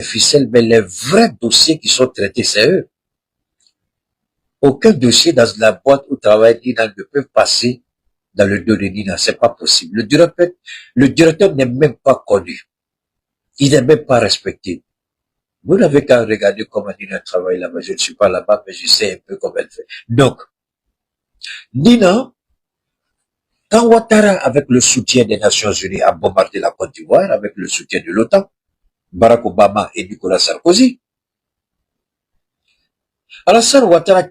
ficelles, mais les vrais dossiers qui sont traités, c'est eux. Aucun dossier dans la boîte où travaille Nina ne peut passer dans le dos de Nina, c'est pas possible. Le directeur n'est même pas connu. Il n'est même pas respecté. Vous n'avez qu'à regarder comment Nina travaille là-bas. Je ne suis pas là-bas, mais je sais un peu comment elle fait. Donc, Nina, quand Ouattara, avec le soutien des Nations Unies, a bombardé la Côte d'Ivoire, avec le soutien de l'OTAN, Barack Obama et Nicolas Sarkozy, Alassane Ouattara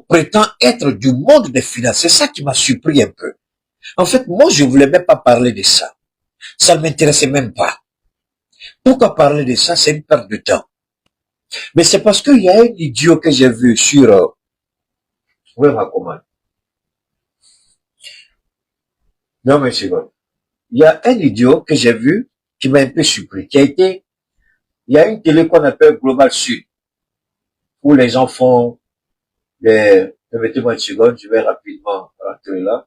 prétend être du monde des finances. C'est ça qui m'a surpris un peu. En fait, moi, je voulais même pas parler de ça. Ça ne m'intéressait même pas. Pourquoi parler de ça? C'est une perte de temps. Mais c'est parce qu'il y a un idiot que j'ai vu sur... où est ma commande? Non, mais c'est bon. Il y a un idiot que j'ai vu qui m'a un peu surpris, qui a été... Il y a une télé qu'on appelle Global Sud, où les gens font les... Permettez-moi une seconde, je vais rapidement rentrer là.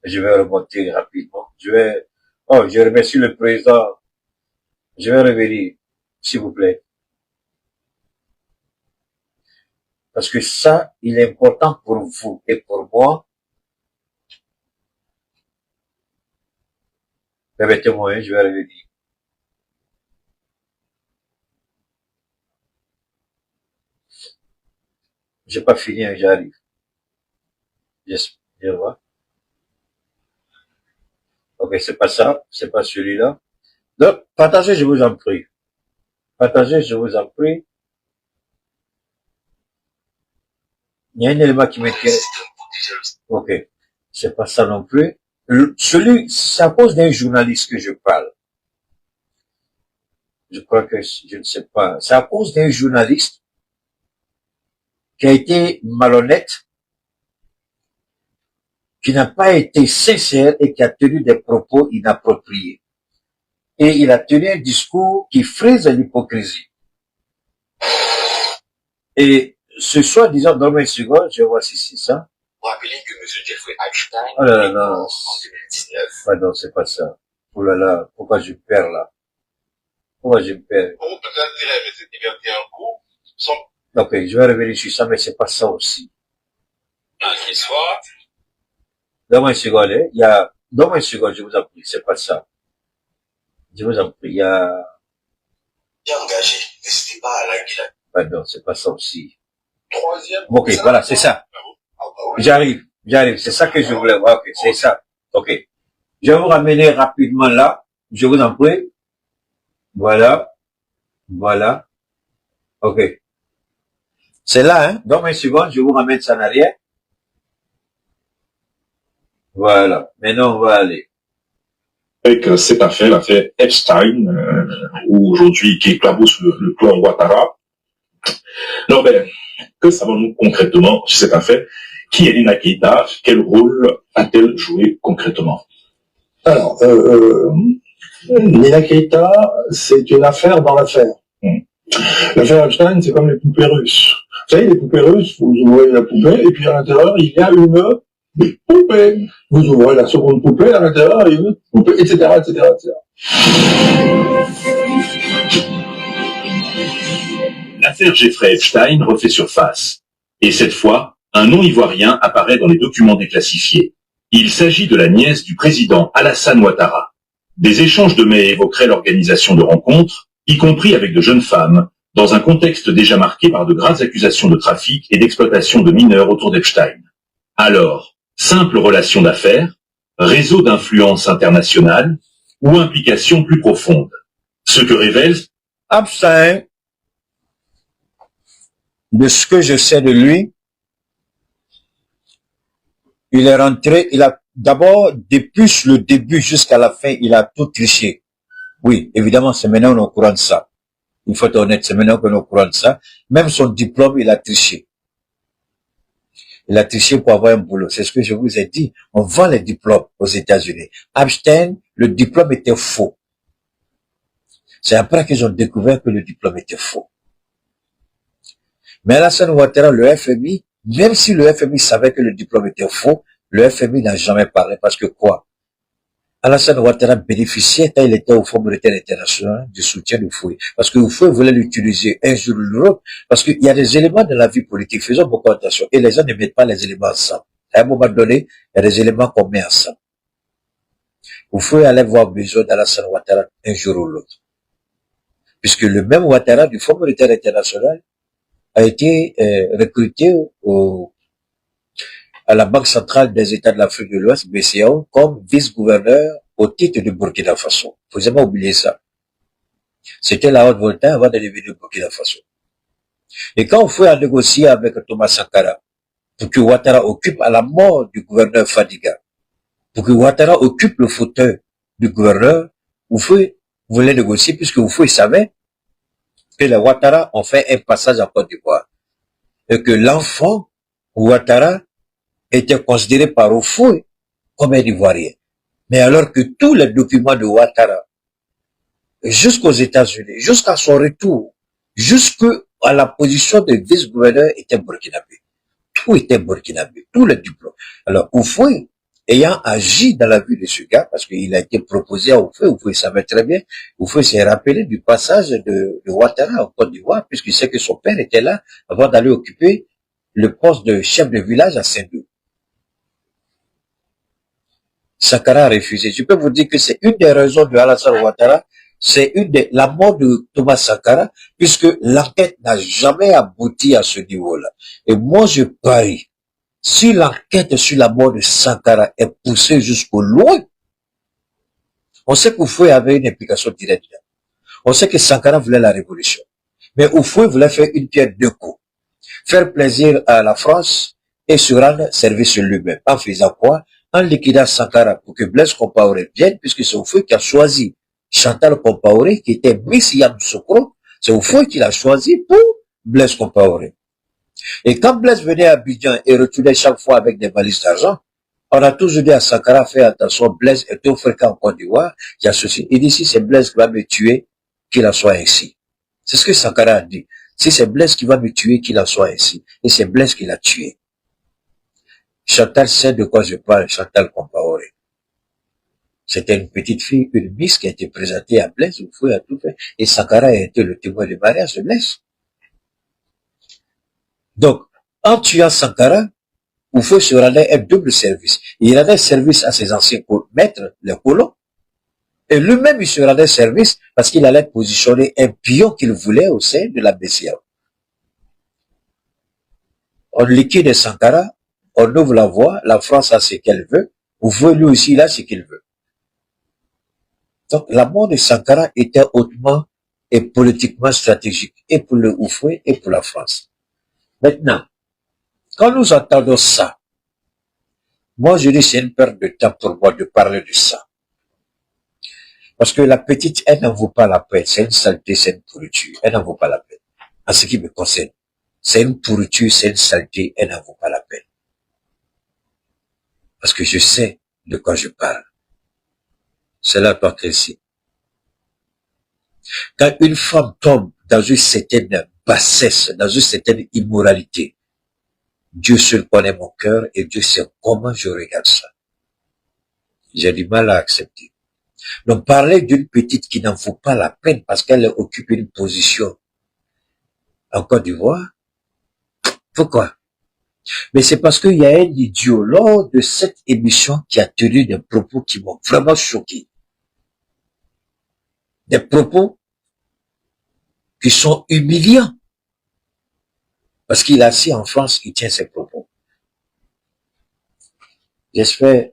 Je vais remonter rapidement. Oh, je remercie le président. Je vais revenir, s'il vous plaît. Parce que ça, il est important pour vous et pour moi. Permettez-moi, je vais revenir. J'ai pas fini, j'arrive. Je vois. Ok, c'est pas ça, c'est pas celui-là. Donc, partagez, je vous en prie. Partagez, je vous en prie. Il y a un élément qui m'intéresse. Ok, c'est pas ça non plus. C'est à cause d'un journaliste que je parle. Je crois que, je ne sais pas. C'est à cause d'un journaliste qui a été malhonnête, qui n'a pas été sincère et qui a tenu des propos inappropriés. Et il a tenu un discours qui frise l'hypocrisie. Et ce soir, disons, dans une seconde, je vois si c'est ça. Vous rappelez que M. Jeffrey Epstein, oh là là, non. en 2019. Pardon, c'est pas ça. Oh là là, pourquoi je perds là? Pourquoi je perds? Bon, peut-être qu'il avait cette liberté en cours, sans Ok, je vais revenir sur ça, mais c'est pas ça aussi. qu'il soit. Donne-moi une seconde, hein. Donne-moi une seconde, je vous en prie, c'est pas ça. Je vous en prie, Bien engagé, n'hésitez pas à liker la. Pardon, c'est pas ça aussi. Troisième. Ok, voilà, c'est ça. J'arrive, c'est ça que je voulais voir, ok, c'est ça. Ok. Je vais vous ramener rapidement là, je vous en prie. Voilà. Ok. C'est là, hein. Donne-moi une seconde, je vous ramène ça en arrière. Voilà. Maintenant, on va aller. Avec cette affaire, l'affaire Epstein, où aujourd'hui qui éclabousse le clan Ouattara. Alors ben, que savons-nous concrètement sur cette affaire? Qui est Nina Keïta? Quel rôle a-t-elle joué concrètement? Alors, Nina Keïta, c'est une affaire dans l'affaire. L'affaire Epstein, c'est comme les poupées russes. Vous savez, les poupées russes, vous ouvrez la poupée, et puis à l'intérieur, il y a une poupée. Vous ouvrez la seconde poupée, à l'intérieur, il y a une poupée, etc., etc., etc. L'affaire Jeffrey Epstein refait surface. Et cette fois, un nom ivoirien apparaît dans les documents déclassifiés. Il s'agit de la nièce du président Alassane Ouattara. Des échanges de mails évoqueraient l'organisation de rencontres, y compris avec de jeunes femmes, dans un contexte déjà marqué par de graves accusations de trafic et d'exploitation de mineurs autour d'Epstein. Alors, simple relation d'affaires, réseau d'influence internationale ou implication plus profonde? Ce que révèle Epstein, de ce que je sais de lui, il est rentré, il a d'abord, depuis le début jusqu'à la fin, il a tout triché. Oui, évidemment, c'est maintenant qu'on est au courant de ça. Il faut être honnête, c'est maintenant qu'on est au courant de ça. Même son diplôme, il a triché. Il a triché pour avoir un boulot. C'est ce que je vous ai dit. On vend les diplômes aux États-Unis. Epstein, le diplôme était faux. C'est après qu'ils ont découvert que le diplôme était faux. Mais Alassane Ouattara, le FMI, même si le FMI savait que le diplôme était faux, le FMI n'a jamais parlé parce que quoi? Alassane Ouattara bénéficiait, quand il était au Fonds monétaire international, du soutien de Foué. Parce que Foué voulait l'utiliser un jour ou l'autre, parce qu'il y a des éléments de la vie politique, faisons beaucoup attention, et les gens ne mettent pas les éléments ensemble. À un moment donné, il y a des éléments qu'on met ensemble. Foué allait voir besoin d'Alassane Ouattara un jour ou l'autre. Puisque le même Ouattara du Fonds monétaire international a été recruté à la Banque centrale des États de l'Afrique de l'Ouest, BCAO, comme vice-gouverneur au titre de Burkina Faso. Faut jamais oublier ça. C'était la Haute-Volta avant de devenir Burkina Faso. Et quand on fait négocier avec Thomas Sankara, pour que Ouattara occupe à la mort du gouverneur Fadiga, pour que Ouattara occupe le fauteuil du gouverneur, Oufoué voulait négocier puisque Oufoué savait que les Ouattara ont fait un passage en Côte d'Ivoire. Et que l'enfant Ouattara était considéré par Oufoué comme un Ivoirien. Mais alors que tous les documents de Ouattara, jusqu'aux États-Unis, jusqu'à son retour, jusqu'à la position de vice-gouverneur étaient burkinabé. Tout était burkinabé, tous les diplômes. Alors Oufoué, ayant agi dans la vie de ce gars, parce qu'il a été proposé à Oufoué savait très bien, Oufoué s'est rappelé du passage de Ouattara en Côte d'Ivoire, puisqu'il sait que son père était là avant d'aller occuper le poste de chef de village à Saint-Dou. Sankara a refusé. Je peux vous dire que c'est une des raisons de Alassane Ouattara, c'est la mort de Thomas Sankara, puisque l'enquête n'a jamais abouti à ce niveau-là. Et moi, je parie, si l'enquête sur la mort de Sankara est poussée jusqu'au loin, on sait qu'Oufoué avait une implication directe. On sait que Sankara voulait la révolution. Mais Oufoué voulait faire une pierre deux coups. Faire plaisir à la France et se rendre service sur lui-même. En faisant quoi? En liquidant Sankara pour que Blaise Compaoré vienne, puisque c'est Oufoué qui a choisi Chantal Compaoré, qui était Miss Yamoussoukro. C'est Oufoué qui l'a choisi pour Blaise Compaoré. Et quand Blaise venait à Abidjan et retournait chaque fois avec des valises d'argent, on a toujours dit à Sankara, fais attention, Blaise est au fréquent en Côte d'Ivoire, qui associe. Il dit, si c'est Blaise qui va me tuer, qu'il en soit ainsi. C'est ce que Sankara a dit. Si c'est Blaise qui va me tuer, qu'il en soit ainsi. Et c'est Blaise qui l'a tué. Chantal sait de quoi je parle, Chantal Compaoré. C'était une petite fille, une miss qui a été présentée à Blaise, Oufoué a tout fait. Et Sankara a été le témoin du mariage de Blaise. Donc, en tuant Sankara, Oufoué se rendait un double service. Il rendait service à ses anciens maîtres, les colons, et lui-même il se rendait service parce qu'il allait positionner un pion qu'il voulait au sein de la BCAO. On liquide Sankara, on ouvre la voie, la France a ce qu'elle veut, Oufoué lui aussi il a ce qu'il veut. Donc la mort de Sankara était hautement et politiquement stratégique, et pour le Oufoué et pour la France. Maintenant, quand nous entendons ça, moi je dis c'est une perte de temps pour moi de parler de ça. Parce que la petite, elle n'en vaut pas la peine. C'est une saleté, c'est une pourriture. Elle n'en vaut pas la peine. En ce qui me concerne, c'est une pourriture, c'est une saleté, elle n'en vaut pas la peine. Parce que je sais de quoi je parle. Cela doit être ainsi. Quand une femme tombe dans une certaine bassesse, dans une certaine immoralité, Dieu seul connaît mon cœur et Dieu sait comment je regarde ça. J'ai du mal à accepter. Donc parler d'une petite qui n'en vaut pas la peine parce qu'elle occupe une position en Côte d'Ivoire, pourquoi? Mais c'est parce qu'il y a un idiot lors de cette émission qui a tenu des propos qui m'ont vraiment choqué. Des propos qui sont humiliants. Parce qu'il est assis en France, il tient ses propos. J'espère.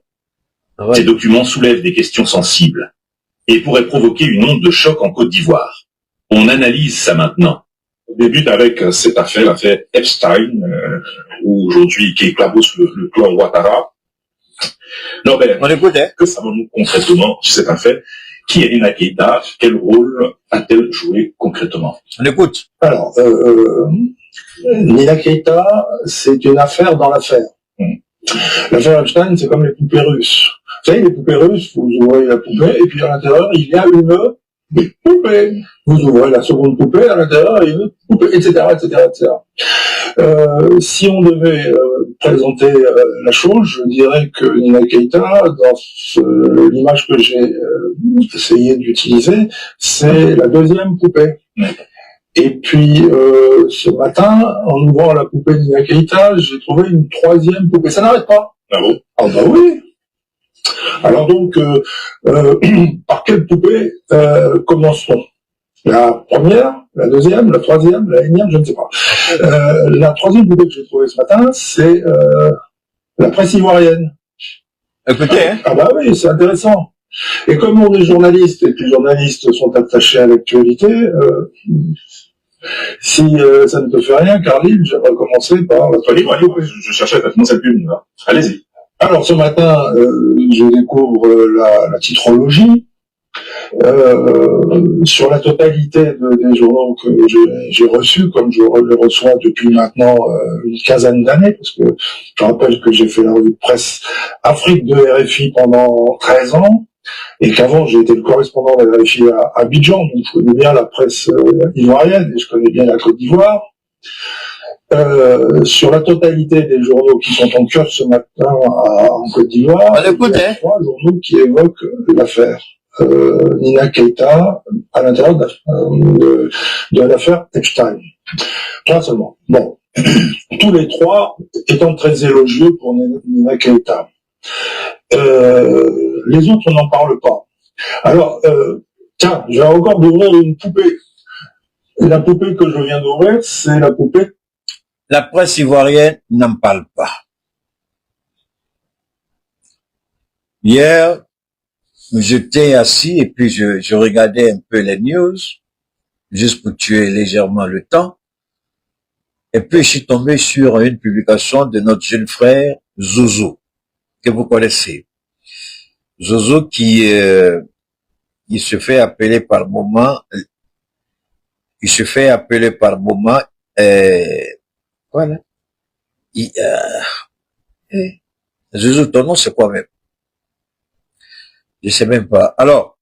Ces documents soulèvent des questions sensibles et pourraient provoquer une onde de choc en Côte d'Ivoire. On analyse ça maintenant. On débute avec cette affaire, l'affaire Epstein, où aujourd'hui qui éclabousse le clan Ouattara. Norbert, On écoute, hein? que savons-nous concrètement sur cette affaire? Qui est Nina Keïta? Quel rôle a-t-elle joué concrètement? On écoute. Alors, Nina Keïta, c'est une affaire dans l'affaire. L'affaire Epstein, c'est comme les poupées russes. Vous savez, les poupées russes, vous ouvrez la poupée, et puis à l'intérieur, il y a une poupée. Vous ouvrez la seconde poupée, à l'intérieur, il y a une poupée, etc., etc., etc. Si on devait présenter la chose, je dirais que Nina Keita, dans l'image que j'ai essayé d'utiliser, c'est la deuxième poupée. Et puis, ce matin, en ouvrant la poupée de Nina Keita, j'ai trouvé une troisième poupée. Ça n'arrête pas. Ah bon? Ah bah oui. Alors donc, par quelle poupée commence-t-on? La première, la deuxième, la troisième, la énième, je ne sais pas. La troisième poupée que j'ai trouvée ce matin, c'est la presse ivoirienne. Écoutez, hein. Ah bah oui, c'est intéressant. Et comme on est journaliste et que les journalistes sont attachés à l'actualité, si ça ne te fait rien, Carlyle, j'aimerais commencer par la troisième poupée. Je cherchais exactement cette pub, là. Allez-y. Alors ce matin, je découvre la titrologie. Sur la totalité des journaux que j'ai reçus, comme je les reçois depuis maintenant une quinzaine d'années, parce que je rappelle que j'ai fait la revue de presse Afrique de RFI pendant 13 ans, et qu'avant j'ai été le correspondant de la RFI à Abidjan, donc je connais bien la presse ivoirienne, et je connais bien la Côte d'Ivoire. Sur la totalité des journaux qui sont en kiosque ce matin en Côte d'Ivoire, il y a 3 journaux qui évoquent l'affaire Nina Keita à l'intérieur de l'affaire Epstein. 3 seulement. Bon. Tous les 3 étant très élogieux pour Nina Keita. Les autres, on n'en parle pas. Alors, tiens, je vais encore d'ouvrir une poupée. La poupée que je viens d'ouvrir, c'est la poupée. La presse ivoirienne n'en parle pas. Hier, j'étais assis et puis je regardais un peu les news, juste pour tuer légèrement le temps. Et puis je suis tombé sur une publication de notre jeune frère Zozo, que vous connaissez. Zozo qui il se fait appeler par moment, voilà. Zozo, ton nom c'est quoi même? Je sais même pas. Alors,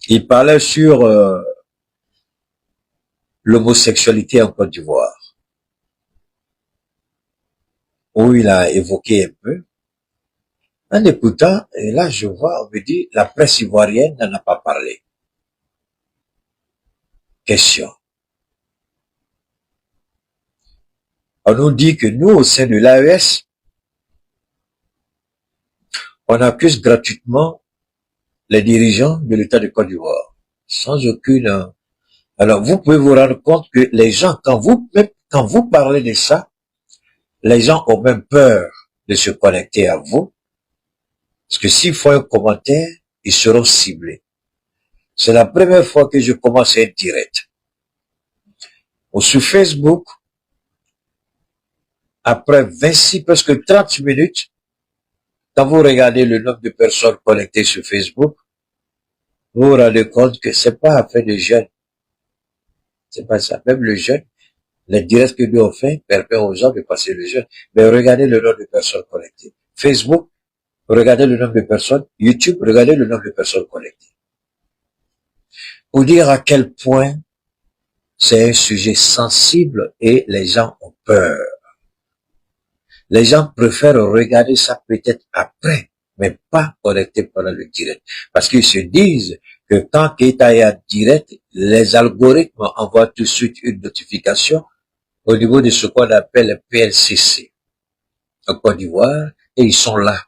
il parlait sur l'homosexualité en Côte d'Ivoire, où il a évoqué un peu. En écoutant, et là je vois, on me dit, la presse ivoirienne n'en a pas parlé. Question. On nous dit que nous, au sein de l'AES, on accuse gratuitement les dirigeants de l'État de Côte d'Ivoire, sans aucune... Alors, vous pouvez vous rendre compte que les gens, quand vous parlez de ça, les gens ont même peur de se connecter à vous, parce que s'ils font un commentaire, ils seront ciblés. C'est la première fois que je commence un direct. Sur Facebook, après 26, presque 30 minutes, quand vous regardez le nombre de personnes connectées sur Facebook, vous vous rendez compte que c'est pas affaire de jeunes. C'est pas ça. Même le jeune, les directs que nous on fait permet aux gens de passer le jeune. Mais regardez le nombre de personnes connectées. Facebook, regardez le nombre de personnes. YouTube, regardez le nombre de personnes connectées. Pour dire à quel point c'est un sujet sensible et les gens ont peur. Les gens préfèrent regarder ça peut-être après, mais pas connecté pendant le direct. Parce qu'ils se disent que quand Keita est en direct, les algorithmes envoient tout de suite une notification au niveau de ce qu'on appelle le PLCC en Côte d'Ivoire, et ils sont là.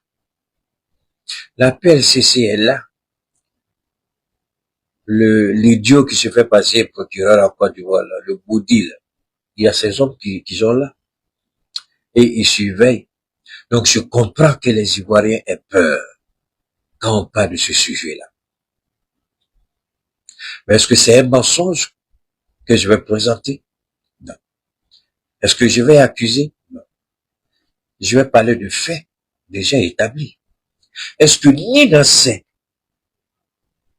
La PLCC est là. L'idiot qui se fait passer procureur en Côte d'Ivoire, le Boudi, il y a ces hommes qui sont là. Et ils surveillent. Donc je comprends que les Ivoiriens aient peur quand on parle de ce sujet-là. Mais est-ce que c'est un mensonge que je vais présenter? Non. Est-ce que je vais accuser? Non. Je vais parler de faits déjà établis. Est-ce que Nina sait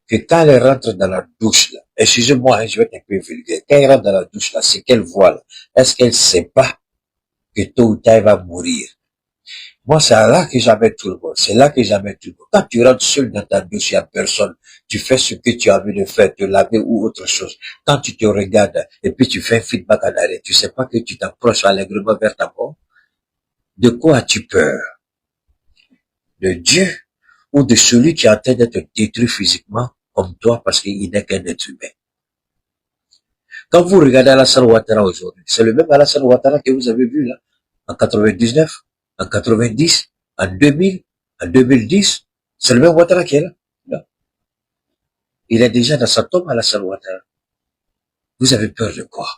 que quand elle rentre dans la douche, là, excusez-moi, je vais être un peu vulgaire, quand elle rentre dans la douche, là, c'est qu'elle voit, là, est-ce qu'elle sait pas que tôt ou tard elle va mourir? Moi, c'est là que j'amène tout le monde. C'est là que j'amène tout le monde. Quand tu rentres seul dans ta douche, il n'y a personne. Tu fais ce que tu as envie de faire, te laver ou autre chose. Quand tu te regardes et puis tu fais un feedback en arrière, tu sais pas que tu t'approches allègrement vers ta mort. De quoi as-tu peur? De Dieu ou de celui qui est en train d'être détruit physiquement comme toi parce qu'il n'est qu'un être humain? Quand vous regardez Alassane Ouattara aujourd'hui, c'est le même Alassane Ouattara que vous avez vu là, en 99, en 90, en 2000, en 2010, c'est le même Ouattara qui est là. Là. Il est déjà dans sa tombe, Alassane Ouattara. Vous avez peur de quoi?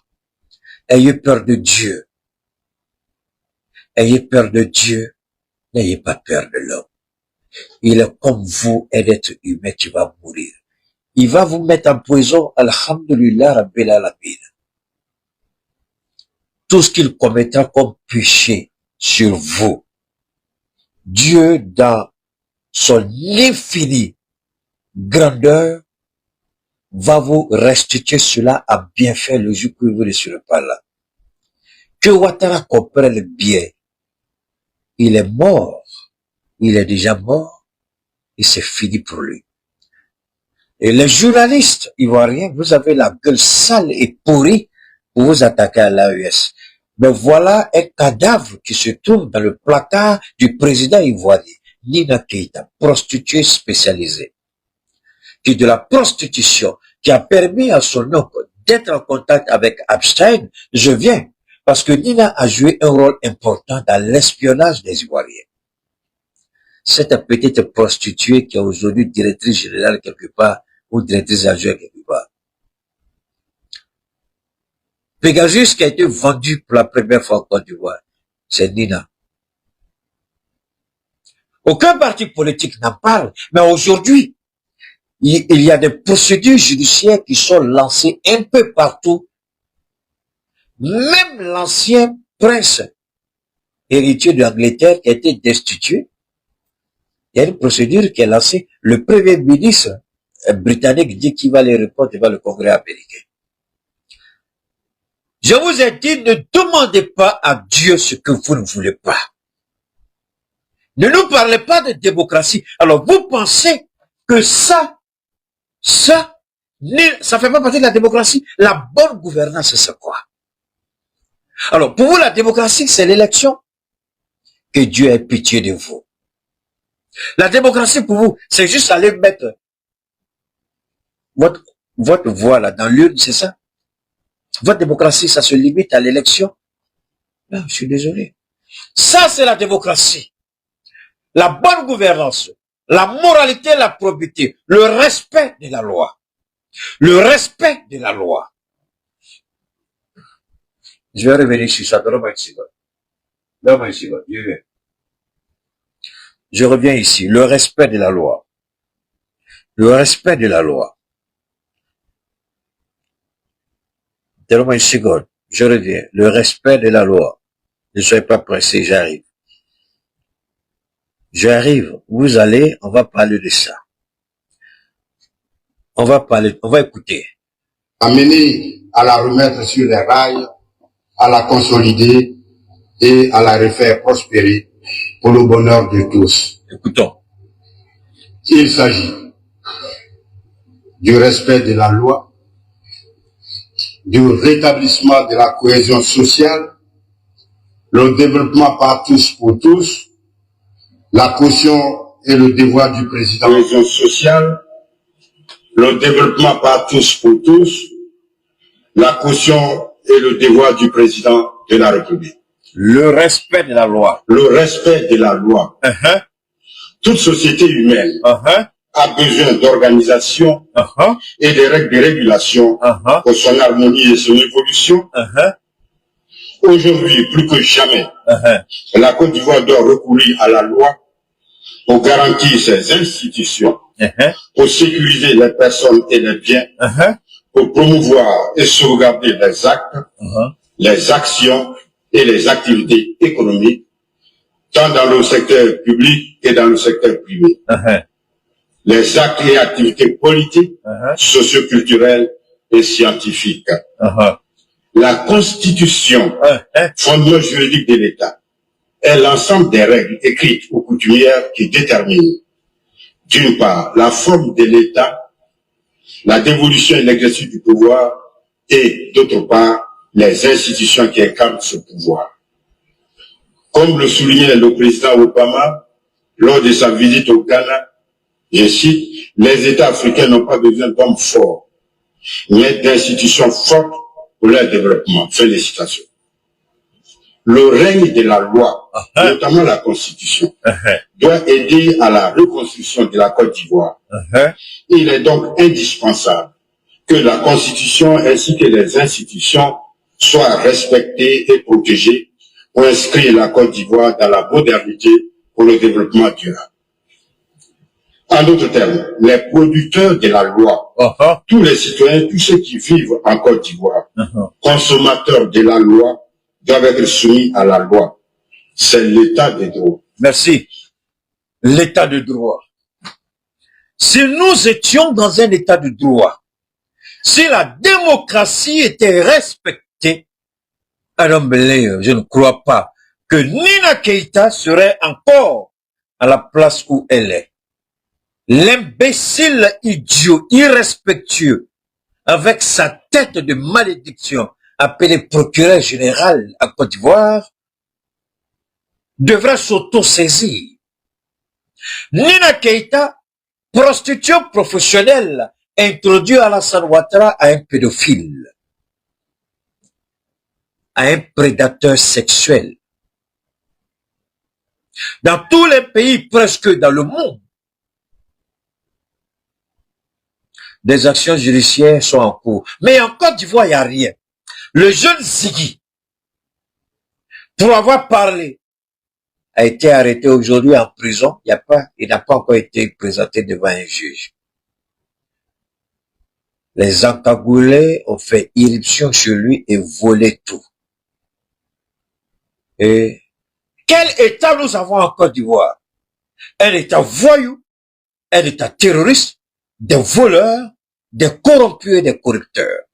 Ayez peur de Dieu. Ayez peur de Dieu. N'ayez pas peur de l'homme. Il est comme vous, un être humain qui va mourir. Il va vous mettre en prison, alhamdulillah, rabbil alamin. Tout ce qu'il commettra comme péché sur vous, Dieu, dans son infinie grandeur, va vous restituer cela à bien faire le jour que vous ne serez pas là. Que Ouattara comprenne bien. Il est mort. Il est déjà mort. Et c'est fini pour lui. Et les journalistes ivoiriens, vous avez la gueule sale et pourrie pour vous attaquer à l'AES. Mais voilà un cadavre qui se trouve dans le placard du président ivoirien, Nina Keïta, prostituée spécialisée, qui de la prostitution, qui a permis à son oncle d'être en contact avec Epstein. Je viens parce que Nina a joué un rôle important dans l'espionnage des Ivoiriens. Cette petite prostituée qui est aujourd'hui directrice générale quelque part, ou directrice adjointe quelque part. Pegasus qui a été vendu pour la première fois en Côte d'Ivoire, c'est Nina. Aucun parti politique n'en parle, mais aujourd'hui, il y a des procédures judiciaires qui sont lancées un peu partout. Même l'ancien prince héritier de l'Angleterre qui a été destitué, il y a une procédure qui est lancée. Le premier ministre britannique dit qu'il va les répondre devant le Congrès américain. Je vous ai dit, ne demandez pas à Dieu ce que vous ne voulez pas. Ne nous parlez pas de démocratie. Alors vous pensez que ça fait pas partie de la démocratie. La bonne gouvernance, c'est quoi? Alors pour vous, la démocratie, c'est l'élection. Que Dieu ait pitié de vous. La démocratie pour vous, c'est juste aller mettre votre voix là dans l'urne, c'est ça? Votre démocratie, ça se limite à l'élection? Non, je suis désolé. Ça, c'est la démocratie. La bonne gouvernance, la moralité, la probité, le respect de la loi. Le respect de la loi. Je vais revenir sur ça. Donne-moi une seconde. Donne-moi une seconde. Je reviens ici. Le respect de la loi. Le respect de la loi. Donne-moi une seconde. Je reviens. Le respect de la loi. Ne soyez pas pressés, j'arrive. J'arrive. Vous allez, on va parler de ça. On va écouter. Amener à la remettre sur les rails, à la consolider et à la refaire prospérer pour le bonheur de tous. Écoutons. Il s'agit du respect de la loi, du rétablissement de la cohésion sociale, le développement par tous pour tous, la caution et le devoir du président. Cohésion sociale, le développement par tous pour tous, la caution et le devoir du président de la République. Le respect de la loi. Le respect de la loi. Toute société humaine a besoin d'organisation et de règles de régulation pour son harmonie et son évolution. Aujourd'hui, plus que jamais, la Côte d'Ivoire doit recourir à la loi pour garantir ses institutions, pour sécuriser les personnes et les biens, pour promouvoir et sauvegarder les actes, les actions et les activités économiques, tant dans le secteur public que dans le secteur privé. Les actes et activités politiques, socioculturelles et scientifiques. La Constitution, fondement juridique de l'État, est l'ensemble des règles écrites ou coutumières qui déterminent, d'une part, la forme de l'État, la dévolution et l'exercice du pouvoir, et d'autre part, les institutions qui incarnent ce pouvoir. Comme le soulignait le président Obama lors de sa visite au Ghana, je cite, les États africains n'ont pas besoin d'hommes forts, mais d'institutions fortes pour leur développement. Fin de citation. Le règne de la loi, notamment la Constitution, doit aider à la reconstruction de la Côte d'Ivoire. Il est donc indispensable que la Constitution ainsi que les institutions soient respectées et protégées pour inscrire la Côte d'Ivoire dans la modernité pour le développement durable. En d'autres termes, les producteurs de la loi, tous les citoyens, tous ceux qui vivent en Côte d'Ivoire, consommateurs de la loi, doivent être soumis à la loi. C'est l'état de droit. Merci. L'état de droit. Si nous étions dans un état de droit, si la démocratie était respectée, alors je ne crois pas que Nina Keïta serait encore à la place où elle est. L'imbécile idiot, irrespectueux, avec sa tête de malédiction, appelé procureur général à Côte d'Ivoire, devrait s'auto-saisir. Nina Keïta, prostituée professionnelle, introduit Alassane Ouattara à un pédophile, à un prédateur sexuel. Dans tous les pays, presque dans le monde, des actions judiciaires sont en cours. Mais en Côte d'Ivoire, il n'y a rien. Le jeune Ziggy, pour avoir parlé, a été arrêté aujourd'hui en prison. Il n'a pas encore été présenté devant un juge. Les encagoulés ont fait irruption chez lui et volé tout. Et quel état nous avons en Côte d'Ivoire? Un état voyou, un état terroriste, des voleurs, des corrompus et des corrupteurs.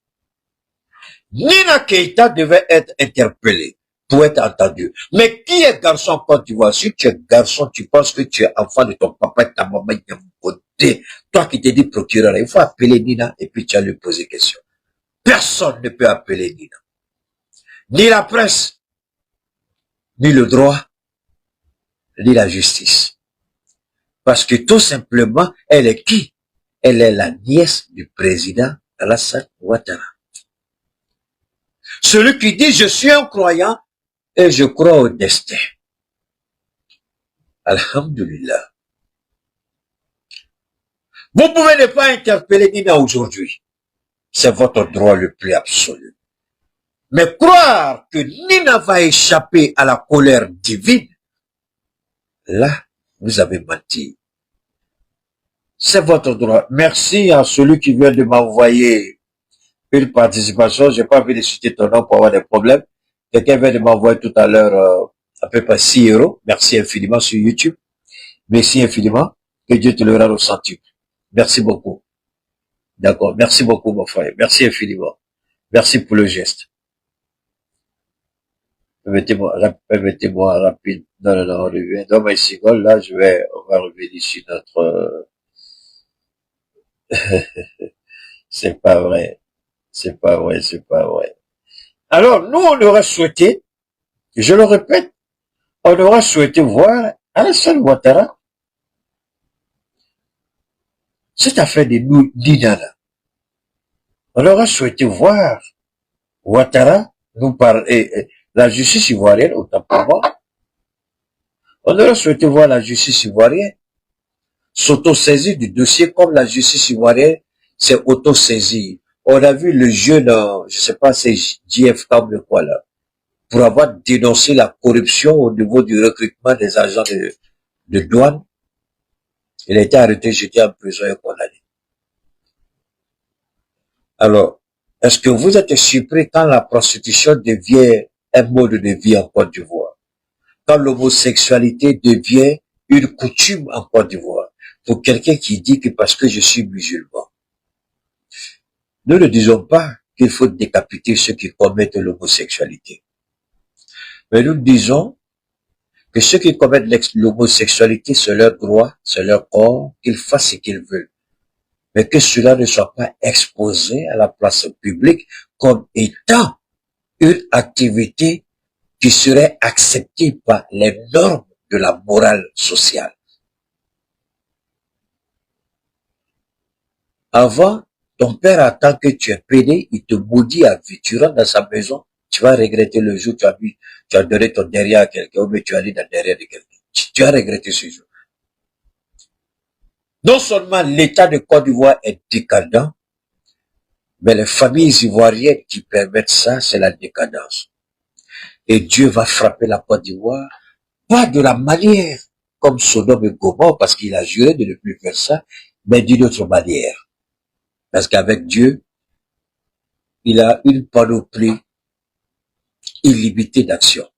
Nina Keïta devait être interpellée pour être entendue. Mais qui est garçon en Côte d'Ivoire? Si tu es garçon, tu penses que tu es enfant de ton papa et ta maman, il y a un côté. Toi qui te dis procureur, il faut appeler Nina et puis tu vas lui poser question. Personne ne peut appeler Nina. Ni la presse, ni le droit, ni la justice. Parce que tout simplement, elle est qui? Elle est la nièce du président Alassane Ouattara. Celui qui dit, je suis un croyant et je crois au destin. Alhamdulillah. Vous pouvez ne pas interpeller Nina aujourd'hui. C'est votre droit le plus absolu. Mais croire que Nina va échapper à la colère divine, là, vous avez menti. C'est votre droit. Merci à celui qui vient de m'envoyer une participation. J'ai pas envie de citer ton nom pour avoir des problèmes. Quelqu'un vient de m'envoyer tout à l'heure à peu près 6 €. Merci infiniment sur YouTube. Merci infiniment. Que Dieu te le rende au centuple. Merci beaucoup. D'accord. Merci beaucoup, mon frère. Merci infiniment. Merci pour le geste. Permettez-moi rapide. Non, on revient. Dans ma seconde, là, on va revenir sur notre, c'est pas vrai. C'est pas vrai. Alors, nous, on aurait souhaité, je le répète, on aurait souhaité voir Alassane Ouattara, cette affaire de Nina. On aurait souhaité voir Ouattara nous parler, la justice ivoirienne, autant pour moi. On aurait souhaité voir la justice ivoirienne s'auto-saisir du dossier comme la justice ivoirienne s'est auto-saisie. On a vu le jeune, je sais pas, c'est JFK ou quoi là, pour avoir dénoncé la corruption au niveau du recrutement des agents de douane. Il a été arrêté, jeté en prison et condamné. Alors, est-ce que vous êtes surpris quand la prostitution devient un mode de vie en Côte d'Ivoire? Quand l'homosexualité devient une coutume en Côte d'Ivoire? Pour quelqu'un qui dit que parce que je suis musulman. Nous ne disons pas qu'il faut décapiter ceux qui commettent l'homosexualité. Mais nous disons que ceux qui commettent l'homosexualité, c'est leur droit, c'est leur corps, qu'ils fassent ce qu'ils veulent. Mais que cela ne soit pas exposé à la place publique comme étant une activité qui serait accepté par les normes de la morale sociale. Avant, ton père attend que tu es pédé, il te maudit à vie. Tu rentres dans sa maison, tu vas regretter le jour où tu as donné ton derrière à quelqu'un, ou bien tu as allé dans le derrière de quelqu'un. Tu as regretté ce jour. Non seulement l'État de Côte d'Ivoire est décadent, mais les familles ivoiriennes qui permettent ça, c'est la décadence. Et Dieu va frapper la Côte d'Ivoire, pas de la manière comme Sodome et Gomorrhe, parce qu'il a juré de ne plus faire ça, mais d'une autre manière. Parce qu'avec Dieu, il a une panoplie illimitée d'actions.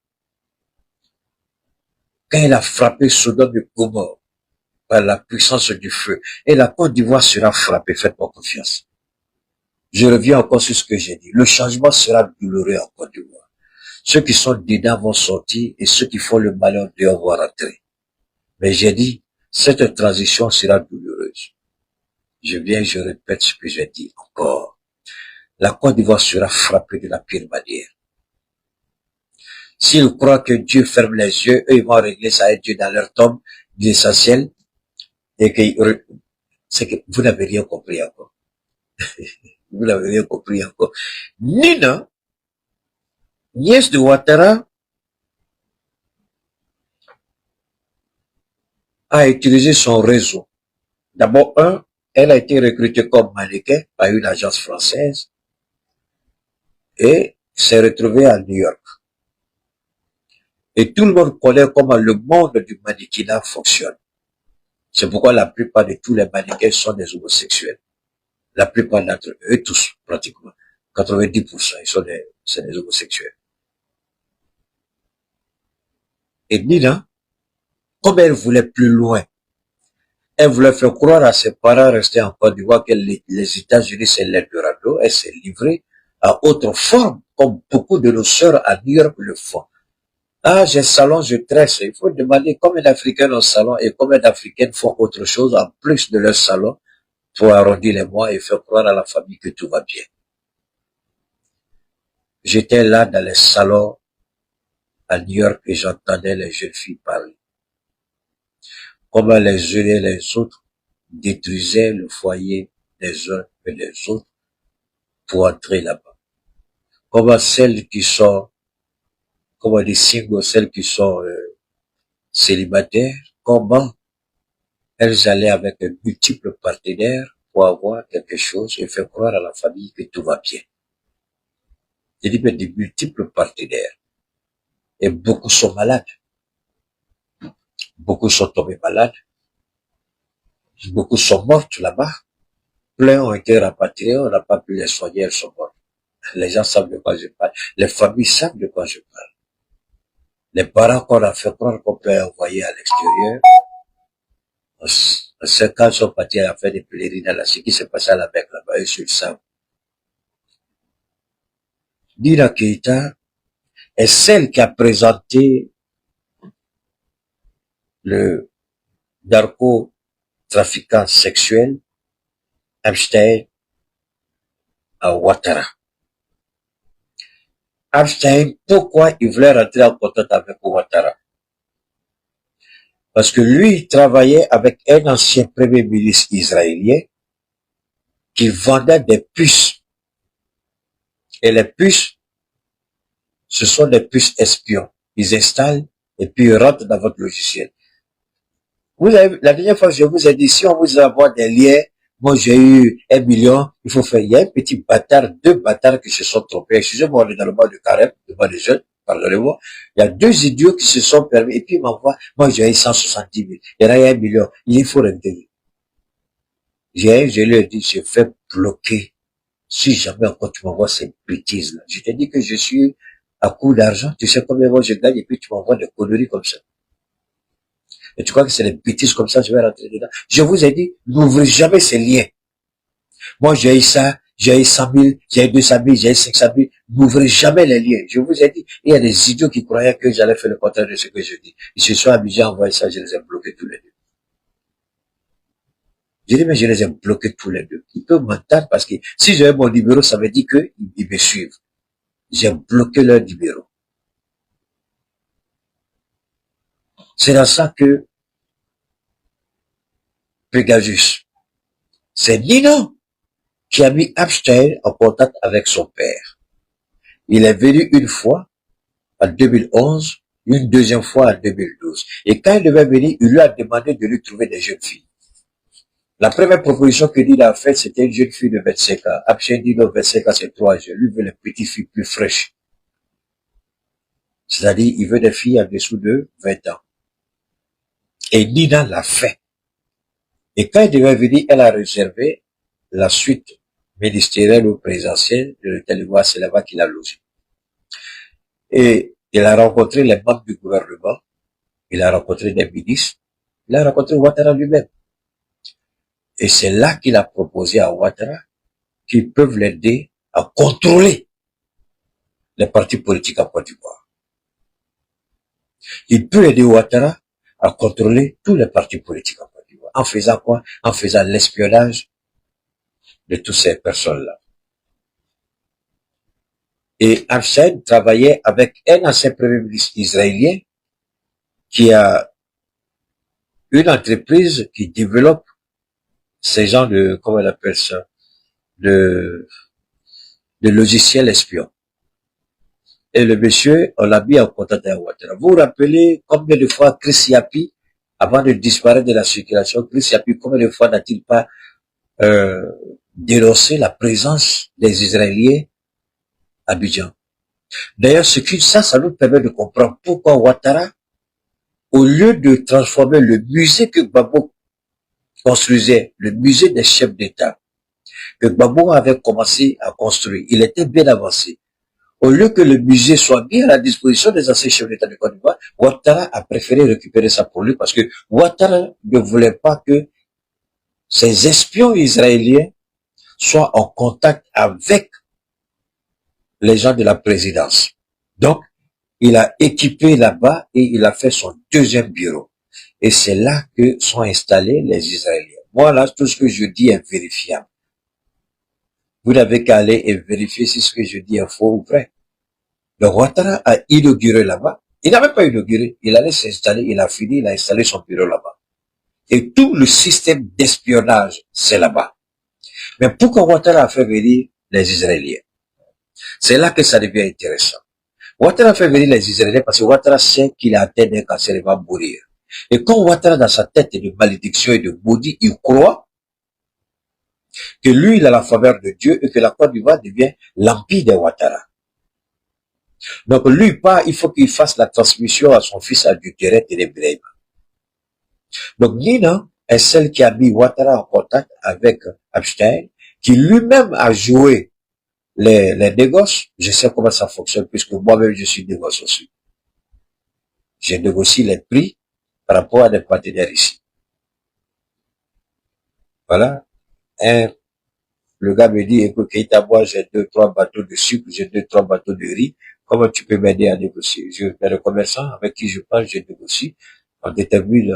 Quand il a frappé Sodome et Gomorrhe par la puissance du feu, et la Côte d'Ivoire sera frappée, faites-moi confiance. Je reviens encore sur ce que j'ai dit. Le changement sera douloureux en Côte d'Ivoire. Ceux qui sont dedans vont sortir et ceux qui font le malheur dehors vont rentrer. Mais j'ai dit, cette transition sera douloureuse. Je répète ce que j'ai dit encore. La Côte d'Ivoire sera frappée de la pire manière. S'ils croient que Dieu ferme les yeux, eux, ils vont régler ça avec Dieu dans leur tombe d'essentiel, et que, c'est que vous n'avez rien compris encore. Vous n'avez rien compris encore. Nina, nièce de Ouattara, a utilisé son réseau. D'abord, elle a été recrutée comme mannequin par une agence française et s'est retrouvée à New York. Et tout le monde connaît comment le monde du mannequinat fonctionne. C'est pourquoi la plupart de tous les mannequins sont des homosexuels. La plupart d'entre eux, tous, pratiquement. 90%, c'est des homosexuels. Et Nina, comme elle voulait plus loin, elle voulait faire croire à ses parents restés en Côte d'Ivoire que les États-Unis c'est l'Eldorado, elle s'est livrée à autre forme, comme beaucoup de nos sœurs à New York le font. Ah, j'ai salon, je tresse. Il faut demander combien d'Africains ont salon et combien d'Africaines font autre chose en plus de leur salon pour arrondir les mois et faire croire à la famille que tout va bien. J'étais là dans les salons à New York et j'entendais les jeunes filles parler. Comment les uns et les autres détruisaient le foyer des uns et des autres pour entrer là-bas. Comment celles qui sont, comment les singles, celles qui sont célibataires, comment elles allaient avec de multiples partenaires pour avoir quelque chose et faire croire à la famille que tout va bien. Je dis, mais des multiples partenaires. Et beaucoup sont malades. Beaucoup sont tombés malades. Beaucoup sont mortes là-bas. Plein ont été rapatriés, on n'a pas pu les soigner, elles sont mortes. Les gens savent de quoi je parle. Les familles savent de quoi je parle. Les parents qu'on a fait croire qu'on peut envoyer à l'extérieur, en 5 ans, sont partis à faire des pèlerinages là. Ce qui s'est passé à la Mecque là-bas, eux, ils savent. Nina Keïta est celle qui a présenté le narcotrafiquant sexuel Epstein à Ouattara. Epstein, pourquoi il voulait rentrer en contact avec Ouattara? Parce que lui, il travaillait avec un ancien premier ministre israélien qui vendait des puces. Et les puces, ce sont des puces espions. Ils installent et puis ils rentrent dans votre logiciel. Vous avez, la dernière fois, je vous ai dit, si on vous envoie des liens, moi j'ai eu 1 million, il faut faire, il y a un petit bâtard, 2 bâtards qui se sont trompés. Excusez-moi, on est dans le mois de carême, le mois des jeunes, pardonnez-moi. Il y a 2 idiots qui se sont permis, et puis ils m'envoient, moi j'ai eu 170 000, il y en a 1 million, il faut rentrer. Je lui ai dit, je fais bloquer. Si jamais encore tu m'envoies ces bêtises-là. Je t'ai dit que je suis à court d'argent, tu sais combien moi je gagne, et puis tu m'envoies des conneries comme ça. Et tu crois que c'est des bêtises comme ça, je vais rentrer dedans. Je vous ai dit, n'ouvrez jamais ces liens. Moi, j'ai eu ça, j'ai eu 100 000, j'ai eu 200 000, j'ai eu 500 000. N'ouvrez jamais les liens. Je vous ai dit, il y a des idiots qui croyaient que j'allais faire le contraire de ce que je dis. Ils se sont amusés à envoyer ça, je les ai bloqués tous les deux. J'ai dit, mais je les ai bloqués tous les deux. Ils peuvent m'entendre parce que si j'avais mon numéro, ça veut dire qu'ils me suivent. J'ai bloqué leur numéro. C'est dans ça que Pegasus, c'est Nina qui a mis Epstein en contact avec son père. Il est venu une fois en 2011, une deuxième fois en 2012. Et quand il devait venir, il lui a demandé de lui trouver des jeunes filles. La première proposition que Nina a faite, c'était une jeune fille de 25 ans. Epstein dit non, 25 ans, c'est trop âgé. Lui veut les petites filles plus fraîches. C'est-à-dire, il veut des filles en dessous de 20 ans. Et Nina l'a fait. Et quand il devait venir, elle a réservé la suite ministérielle ou présidentielle de l'hôtel Ivoire, c'est là-bas qu'il a logé. Et il a rencontré les membres du gouvernement, il a rencontré des ministres, il a rencontré Ouattara lui-même. Et c'est là qu'il a proposé à Ouattara qu'ils peuvent l'aider à contrôler les partis politiques en Côte d'Ivoire. Il peut aider Ouattara à contrôler tous les partis politiques en Côte d'Ivoire. En faisant quoi? En faisant l'espionnage de toutes ces personnes-là. Et Epstein travaillait avec un ancien premier ministre israélien qui a une entreprise qui développe ces genres de, comment on appelle ça, de logiciels espions. Et le monsieur, on l'a mis en contact avec Ouattara. Vous vous rappelez combien de fois Chris Yapi, avant de disparaître de la circulation, Chris Yapi, combien de fois n'a-t-il pas dénoncé la présence des Israéliens à Abidjan? D'ailleurs, ça nous permet de comprendre pourquoi Ouattara, au lieu de transformer le musée que Gbagbo construisait, le musée des chefs d'État, que Gbagbo avait commencé à construire, il était bien avancé. Au lieu que le musée soit mis à la disposition des anciens chefs d'État de Côte d'Ivoire, Ouattara a préféré récupérer ça pour lui parce que Ouattara ne voulait pas que ces espions israéliens soient en contact avec les gens de la présidence. Donc, il a équipé là-bas et il a fait son deuxième bureau. Et c'est là que sont installés les Israéliens. Moi, là, tout ce que je dis est vérifiable. Vous n'avez qu'à aller et vérifier si ce que je dis est faux ou vrai. Donc, Ouattara a inauguré là-bas. Il n'a même pas inauguré. Il allait s'installer, il a fini, il a installé son bureau là-bas. Et tout le système d'espionnage, c'est là-bas. Mais pourquoi Ouattara a fait venir les Israéliens? C'est là que ça devient intéressant. Ouattara a fait venir les Israéliens parce que Ouattara sait qu'il a atteint un cancer et va mourir. Et quand Ouattara, dans sa tête de malédiction et de maudit, il croit que lui, il a la faveur de Dieu et que la Côte d'Ivoire devient l'empire de Ouattara. Donc lui, il faut qu'il fasse la transmission à son fils adultéré Ténébrahim. Donc Nina est celle qui a mis Ouattara en contact avec Epstein, qui lui-même a joué les négoces. Je sais comment ça fonctionne puisque moi-même je suis négoce aussi. Je négocie les prix par rapport à des partenaires ici. Voilà. Le gars me dit, écoute, Keita, moi j'ai 2-3 bateaux de sucre, j'ai 2-3 bateaux de riz. Comment tu peux m'aider à négocier? Le commerçant avec qui je parle, je négocie. On détermine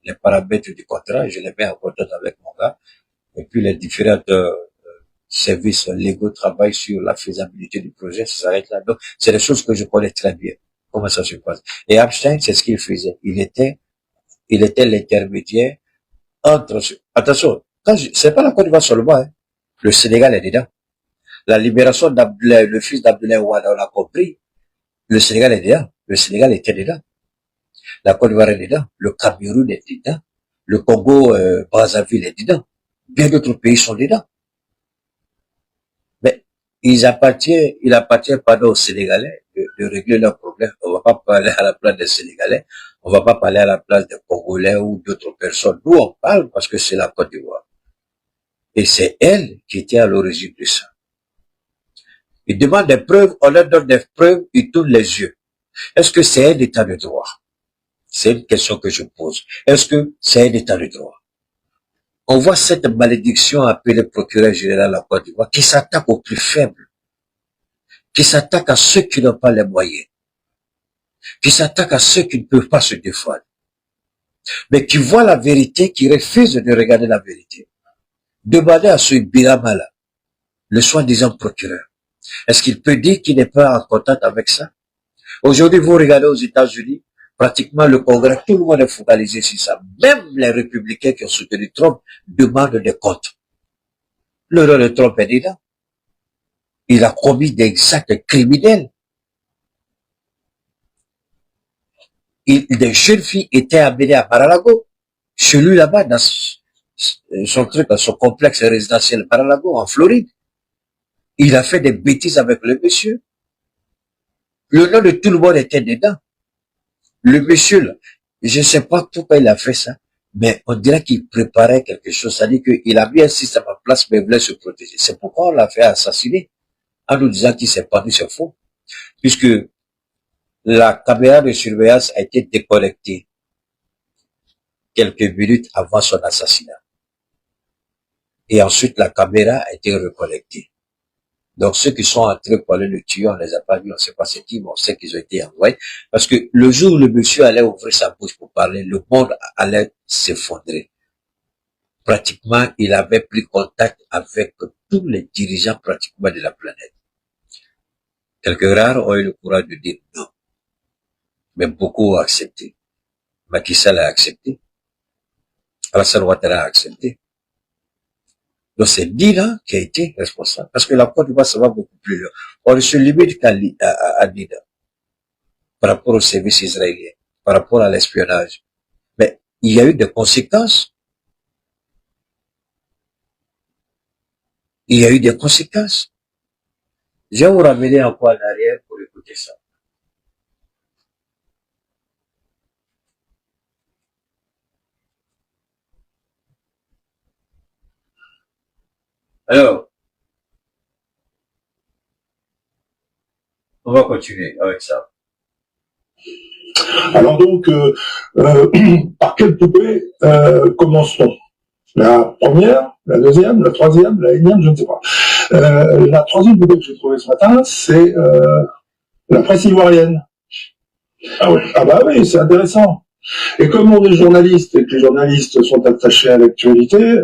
les paramètres du contrat, je les mets en contact avec mon gars. Et puis les différents services légaux travaillent sur la faisabilité du projet, ça s'arrête là. Donc, c'est des choses que je connais très bien. Comment ça se passe. Et Epstein, c'est ce qu'il faisait. Il était l'intermédiaire entre, attention, c'est pas la Côte d'Ivoire seulement, hein. Le Sénégal est dedans. La libération d'Abdoulaye, le fils d'Abdoulaye Wade, on a compris. Le Sénégal est dedans. Le Sénégal était dedans. La Côte d'Ivoire est dedans. Le Cameroun est dedans. Le Congo, Brazzaville est dedans. Bien d'autres pays sont dedans. Mais il appartient pas aux Sénégalais de régler leurs problèmes. On va pas parler à la place des Sénégalais. On va pas parler à la place des Congolais ou d'autres personnes. Nous, on parle parce que c'est la Côte d'Ivoire. Et c'est elle qui était à l'origine de ça. Ils demandent des preuves, on leur donne des preuves, ils tournent les yeux. Est-ce que c'est un état de droit? C'est une question que je pose. Est-ce que c'est un état de droit? On voit cette malédiction appelée procureur général de la Côte d'Ivoire qui s'attaque aux plus faibles, qui s'attaque à ceux qui n'ont pas les moyens, qui s'attaque à ceux qui ne peuvent pas se défendre, mais qui voient la vérité, qui refusent de regarder la vérité. Demandez à ce Birama-là, le soi-disant procureur, est-ce qu'il peut dire qu'il n'est pas en contact avec ça? Aujourd'hui, vous regardez aux États-Unis, Pratiquement le Congrès, tout le monde est focalisé sur ça. Même les républicains qui ont soutenu Trump demandent des comptes. Le rôle de Trump est dedans. Il a commis des actes criminels. Des jeunes filles étaient amenées à Mar-a-Lago. Chez lui là-bas, dans son truc, dans son complexe résidentiel Mar-a-Lago, en Floride. Il a fait des bêtises avec le monsieur. Le nom de tout le monde était dedans. Le monsieur, là, je ne sais pas pourquoi il a fait ça, mais on dirait qu'il préparait quelque chose. Ça dit qu'il a mis un système en place, mais il voulait se protéger. C'est pourquoi on l'a fait assassiner, en nous disant qu'il s'est pendu sur faux. Puisque la caméra de surveillance a été déconnectée quelques minutes avant son assassinat. Et ensuite, la caméra a été reconnectée. Donc, ceux qui sont entrés pour aller le tuer, on les a pas vus, on sait pas c'est qui, mais on sait qu'ils ont été envoyés. Parce que le jour où le monsieur allait ouvrir sa bouche pour parler, le monde allait s'effondrer. Pratiquement, il avait pris contact avec tous les dirigeants pratiquement de la planète. Quelques rares ont eu le courage de dire non. Mais beaucoup ont accepté. Macky Sall a accepté. Alassane Ouattara a accepté. Donc c'est Nina qui a été responsable. Parce que la Côte d'Ivoire, ça va beaucoup plus loin. On ne se limite qu'à Nina. Par rapport au service israélien. Par rapport à l'espionnage. Mais il y a eu des conséquences. Il y a eu des conséquences. Je vais vous ramener encore en arrière pour écouter ça. Alors, on va continuer avec ça. Alors donc, par quelle poupée commence-t-on? La première, la deuxième, la troisième, la énième, je ne sais pas. La troisième poupée que j'ai trouvée ce matin, c'est la presse ivoirienne. Ah oui. Ah bah oui, c'est intéressant. Et comme on est journaliste et que les journalistes sont attachés à l'actualité,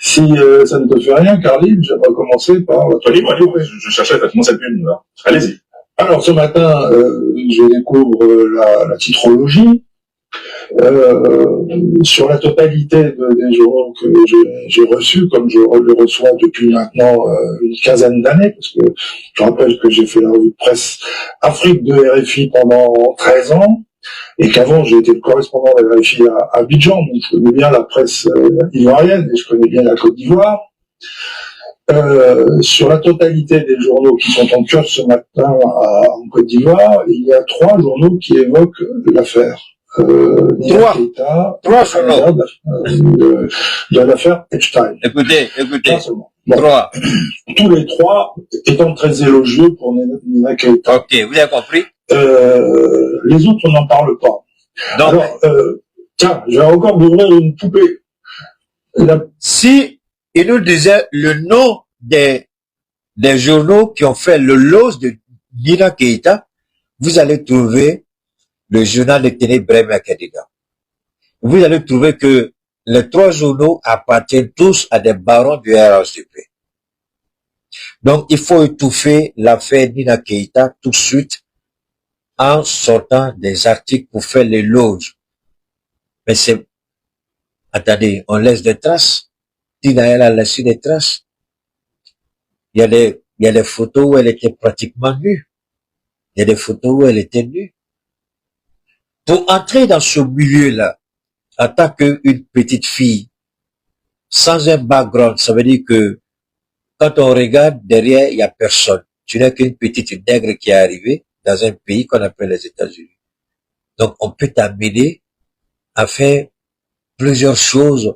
si ça ne te fait rien, Carline, j'aimerais commencer par... Allez, je cherchais effectivement cette pub. Allez-y. Alors ce matin, je découvre la titrologie. Sur la totalité des journaux que j'ai reçus, comme je le reçois depuis maintenant une quinzaine d'années, parce que je rappelle que j'ai fait la revue de presse Afrique de RFI pendant 13 ans, et qu'avant j'ai été le correspondant de RFI à Abidjan, donc je connais bien la presse ivoirienne, et je connais bien la Côte d'Ivoire. Sur la totalité des journaux qui sont en kiosque ce matin en Côte d'Ivoire, il y a 3 journaux qui évoquent l'affaire. Trois journaux de l'affaire Epstein. Écoutez. Bon. 3. Tous les 3 étant très élogieux pour Nina Keïta. Ok, vous avez compris? Les autres, on n'en parle pas. Donc, alors, tiens, je vais encore ouvrir une poupée. Si il nous disait le nom des journaux qui ont fait le loss de Nina Keïta, vous allez trouver le journal de Ténébré Akadega. Vous allez trouver que les 3 journaux appartiennent tous à des barons du RHDP. Donc, il faut étouffer l'affaire Nina Keïta tout de suite en sortant des articles pour faire l'éloge. Mais c'est... Attendez, on laisse des traces. Tina, elle a laissé des traces. Il y a des photos où elle était pratiquement nue. Il y a des photos où elle était nue. Pour entrer dans ce milieu-là, en tant qu'une petite fille, sans un background, ça veut dire que quand on regarde derrière, il n'y a personne. Tu n'es qu'une petite nègre qui est arrivée dans un pays qu'on appelle les États-Unis. Donc, on peut t'amener à faire plusieurs choses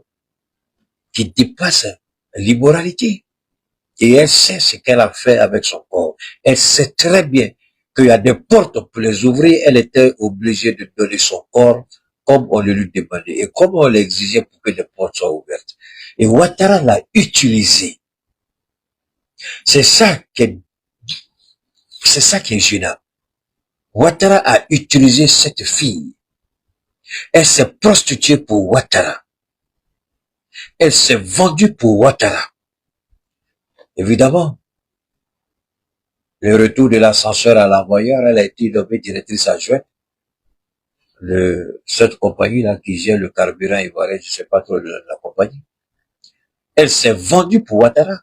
qui dépassent l'immoralité. Et elle sait ce qu'elle a fait avec son corps. Elle sait très bien qu'il y a des portes pour les ouvrir. Elle était obligée de donner son corps comme on le lui demandait et comme on l'exigeait pour que les portes soient ouvertes. Et Ouattara l'a utilisé. C'est ça qui est gênant. Ouattara a utilisé cette fille. Elle s'est prostituée pour Ouattara. Elle s'est vendue pour Ouattara. Évidemment, le retour de l'ascenseur à l'envoyeur, elle a été nommée directrice adjointe cette compagnie-là qui gère le carburant ivoirien, je sais pas trop la compagnie, elle s'est vendue pour Ouattara.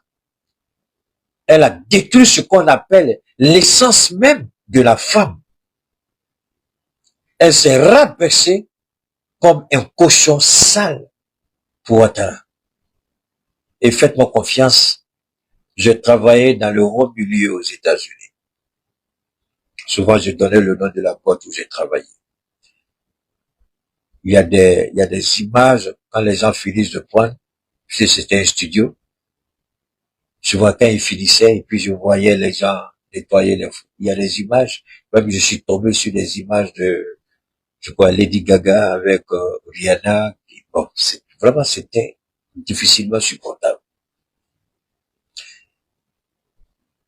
Elle a détruit ce qu'on appelle l'essence même de la femme. Elle s'est rabaissée comme un cochon sale pour Ouattara. Et faites-moi confiance, je travaillais dans le haut milieu aux États-Unis. Souvent, je donnais le nom de la boîte où j'ai travaillé. Il y a des images, quand les gens finissent de prendre, si c'était un studio, souvent quand ils finissaient, et puis je voyais les gens nettoyer il y a des images, même je suis tombé sur des images de, je crois, Lady Gaga avec Rihanna, bon, vraiment, c'était difficilement supportable.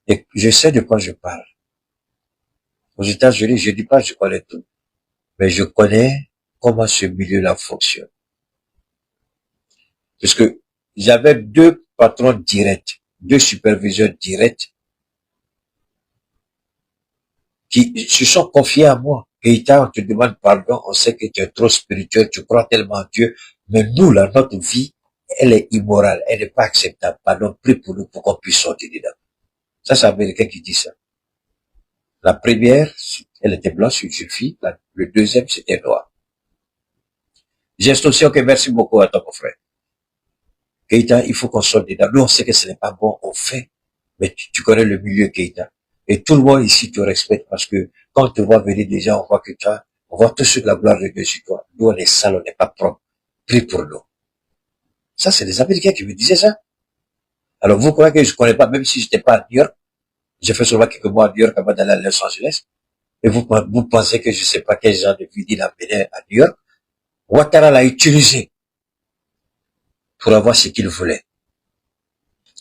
Et je sais de quoi je parle. Aux États-Unis, je dis pas je connais tout, mais je connais comment ce milieu-là fonctionne. Parce que j'avais 2 patrons directs, 2 superviseurs directs qui se sont confiés à moi. Keïta, on te demande pardon, on sait que tu es trop spirituel, tu crois tellement en Dieu, mais nous, là, notre vie, elle est immorale, elle n'est pas acceptable. Pardon, prie pour nous pour qu'on puisse sortir dedans. Ça, c'est Américain qui dit ça. La première, elle était blanche, une jeune fille. Le deuxième, c'était noir. Geste aussi, ok, merci beaucoup à toi, mon frère. Keïta, il faut qu'on sorte dedans. Nous, on sait que ce n'est pas bon, on fait. Mais tu connais le milieu, Keïta. Et tout le monde ici te respecte parce que quand on te voit venir déjà, on voit que on voit tout de suite la gloire de Dieu sur toi. Nous, on est sale, on n'est pas propre. Prie pour nous. Ça, c'est les Américains qui me disaient ça. Alors, vous croyez que je connais pas, même si j'étais pas à New York, j'ai fait seulement quelques mois à New York avant d'aller à Los Angeles. Et vous pensez que je sais pas quel genre de vie il a mené à New York. Ouattara l'a utilisé pour avoir ce qu'il voulait.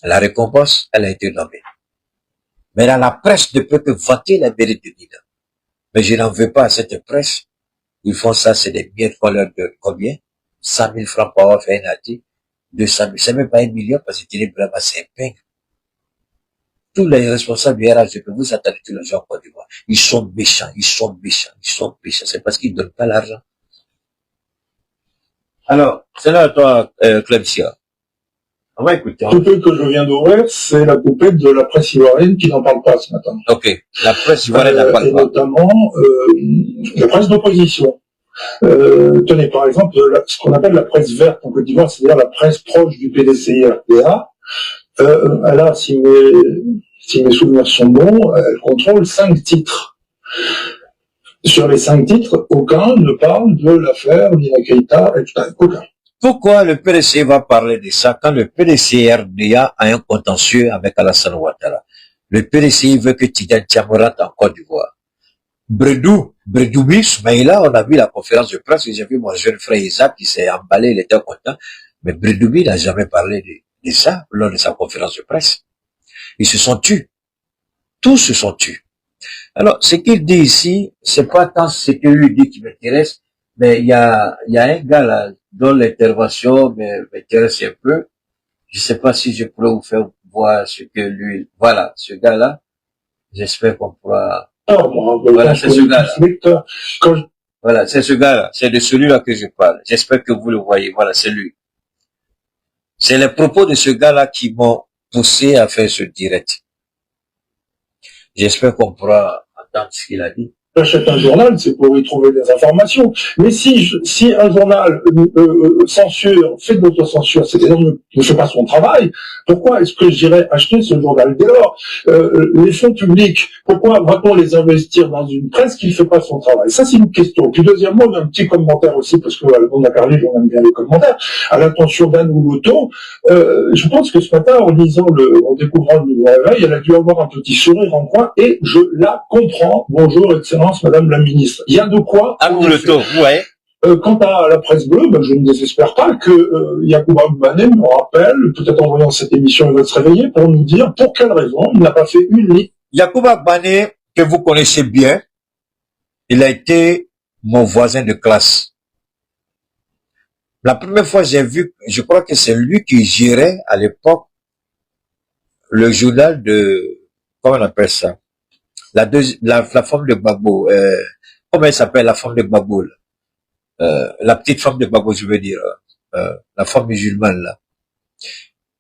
La récompense, elle a été nommée. Mais dans la presse ne peut que vanter la mérite de Nina. Mais je n'en veux pas à cette presse. Ils font ça, c'est des miettes qu'on leur donne combien? 100 000 francs par avoir fait un article. 200 000. C'est même pas 1 million parce que tu vraiment c'est un pain. Tous les responsables du RH, je peux vous attendre tous les gens en Côte d'Ivoire. Ils sont méchants, ils sont méchants, ils sont méchants. C'est parce qu'ils donnent pas l'argent. Alors, c'est là à toi, Clemcia. On va écouter. La poupée que je viens d'ouvrir, c'est la poupée de la presse ivoirienne qui n'en parle pas ce matin. Ok. La presse ivoirienne n'en parle et pas. Notamment, la presse d'opposition. Tenez, par exemple, ce qu'on appelle la presse verte en Côte d'Ivoire, c'est-à-dire la presse proche du PDCI-RDA. Elle a, si mes souvenirs sont bons, elle contrôle 5 titres. Sur les 5 titres, aucun ne parle de l'affaire Nina Keïta, aucun. Pourquoi le PDC va parler de ça quand le PDC-RDA a un contentieux avec Alassane Ouattara? Le PDC veut que Tidjane Thiam rentre en Côte d'Ivoire. Bredoubi, Soumaïla, on a vu la conférence de presse, j'ai vu mon jeune frère Isaac qui s'est emballé, il était content, mais Bredoubi n'a jamais parlé de ça lors de sa conférence de presse. Ils se sont tus. Tous se sont tus. Alors, ce qu'il dit ici, c'est pas tant ce que lui dit qui m'intéresse, mais il y a un gars là, dont l'intervention m'intéresse un peu. Je sais pas si je pourrais vous faire voir ce que lui, voilà, ce gars-là. J'espère qu'on pourra, voilà, c'est ce gars-là. Voilà, c'est ce gars-là. C'est de celui-là que je parle. J'espère que vous le voyez. Voilà, c'est lui. C'est les propos de ce gars-là qui m'ont poussé à faire ce direct. J'espère qu'on pourra entendre ce qu'il a dit. J'achète un journal, c'est pour y trouver des informations. Mais si un journal censure, fait de l'autocensure, c'est-à-dire ne fait pas son travail, pourquoi est-ce que j'irais acheter ce journal? Dès lors, les fonds publics, pourquoi va-t-on les investir dans une presse qui ne fait pas son travail? Ça, c'est une question. Puis deuxièmement, il y a un petit commentaire aussi, parce que on a parlé, j'en aime bien les commentaires, à l'attention d'Anne Ouloto. Je pense que ce matin, en découvrant le nouveau réveil, elle a dû avoir un petit sourire en coin, et je la comprends. Bonjour, excellence, Madame la ministre. Il y a de quoi. Ouais. Quant à la presse bleue, je ne désespère pas que Yacouba Mbane me rappelle, peut-être en voyant cette émission, il va se réveiller pour nous dire pour quelle raison il n'a pas fait une ligne. Yacouba Mbane, que vous connaissez bien, il a été mon voisin de classe. La première fois j'ai vu, je crois que c'est lui qui gérait à l'époque le journal de, comment on appelle ça? La femme de Gbagbo, comment elle s'appelle la femme de Gbagbo? la petite femme de Gbagbo, je veux dire, la femme musulmane, là.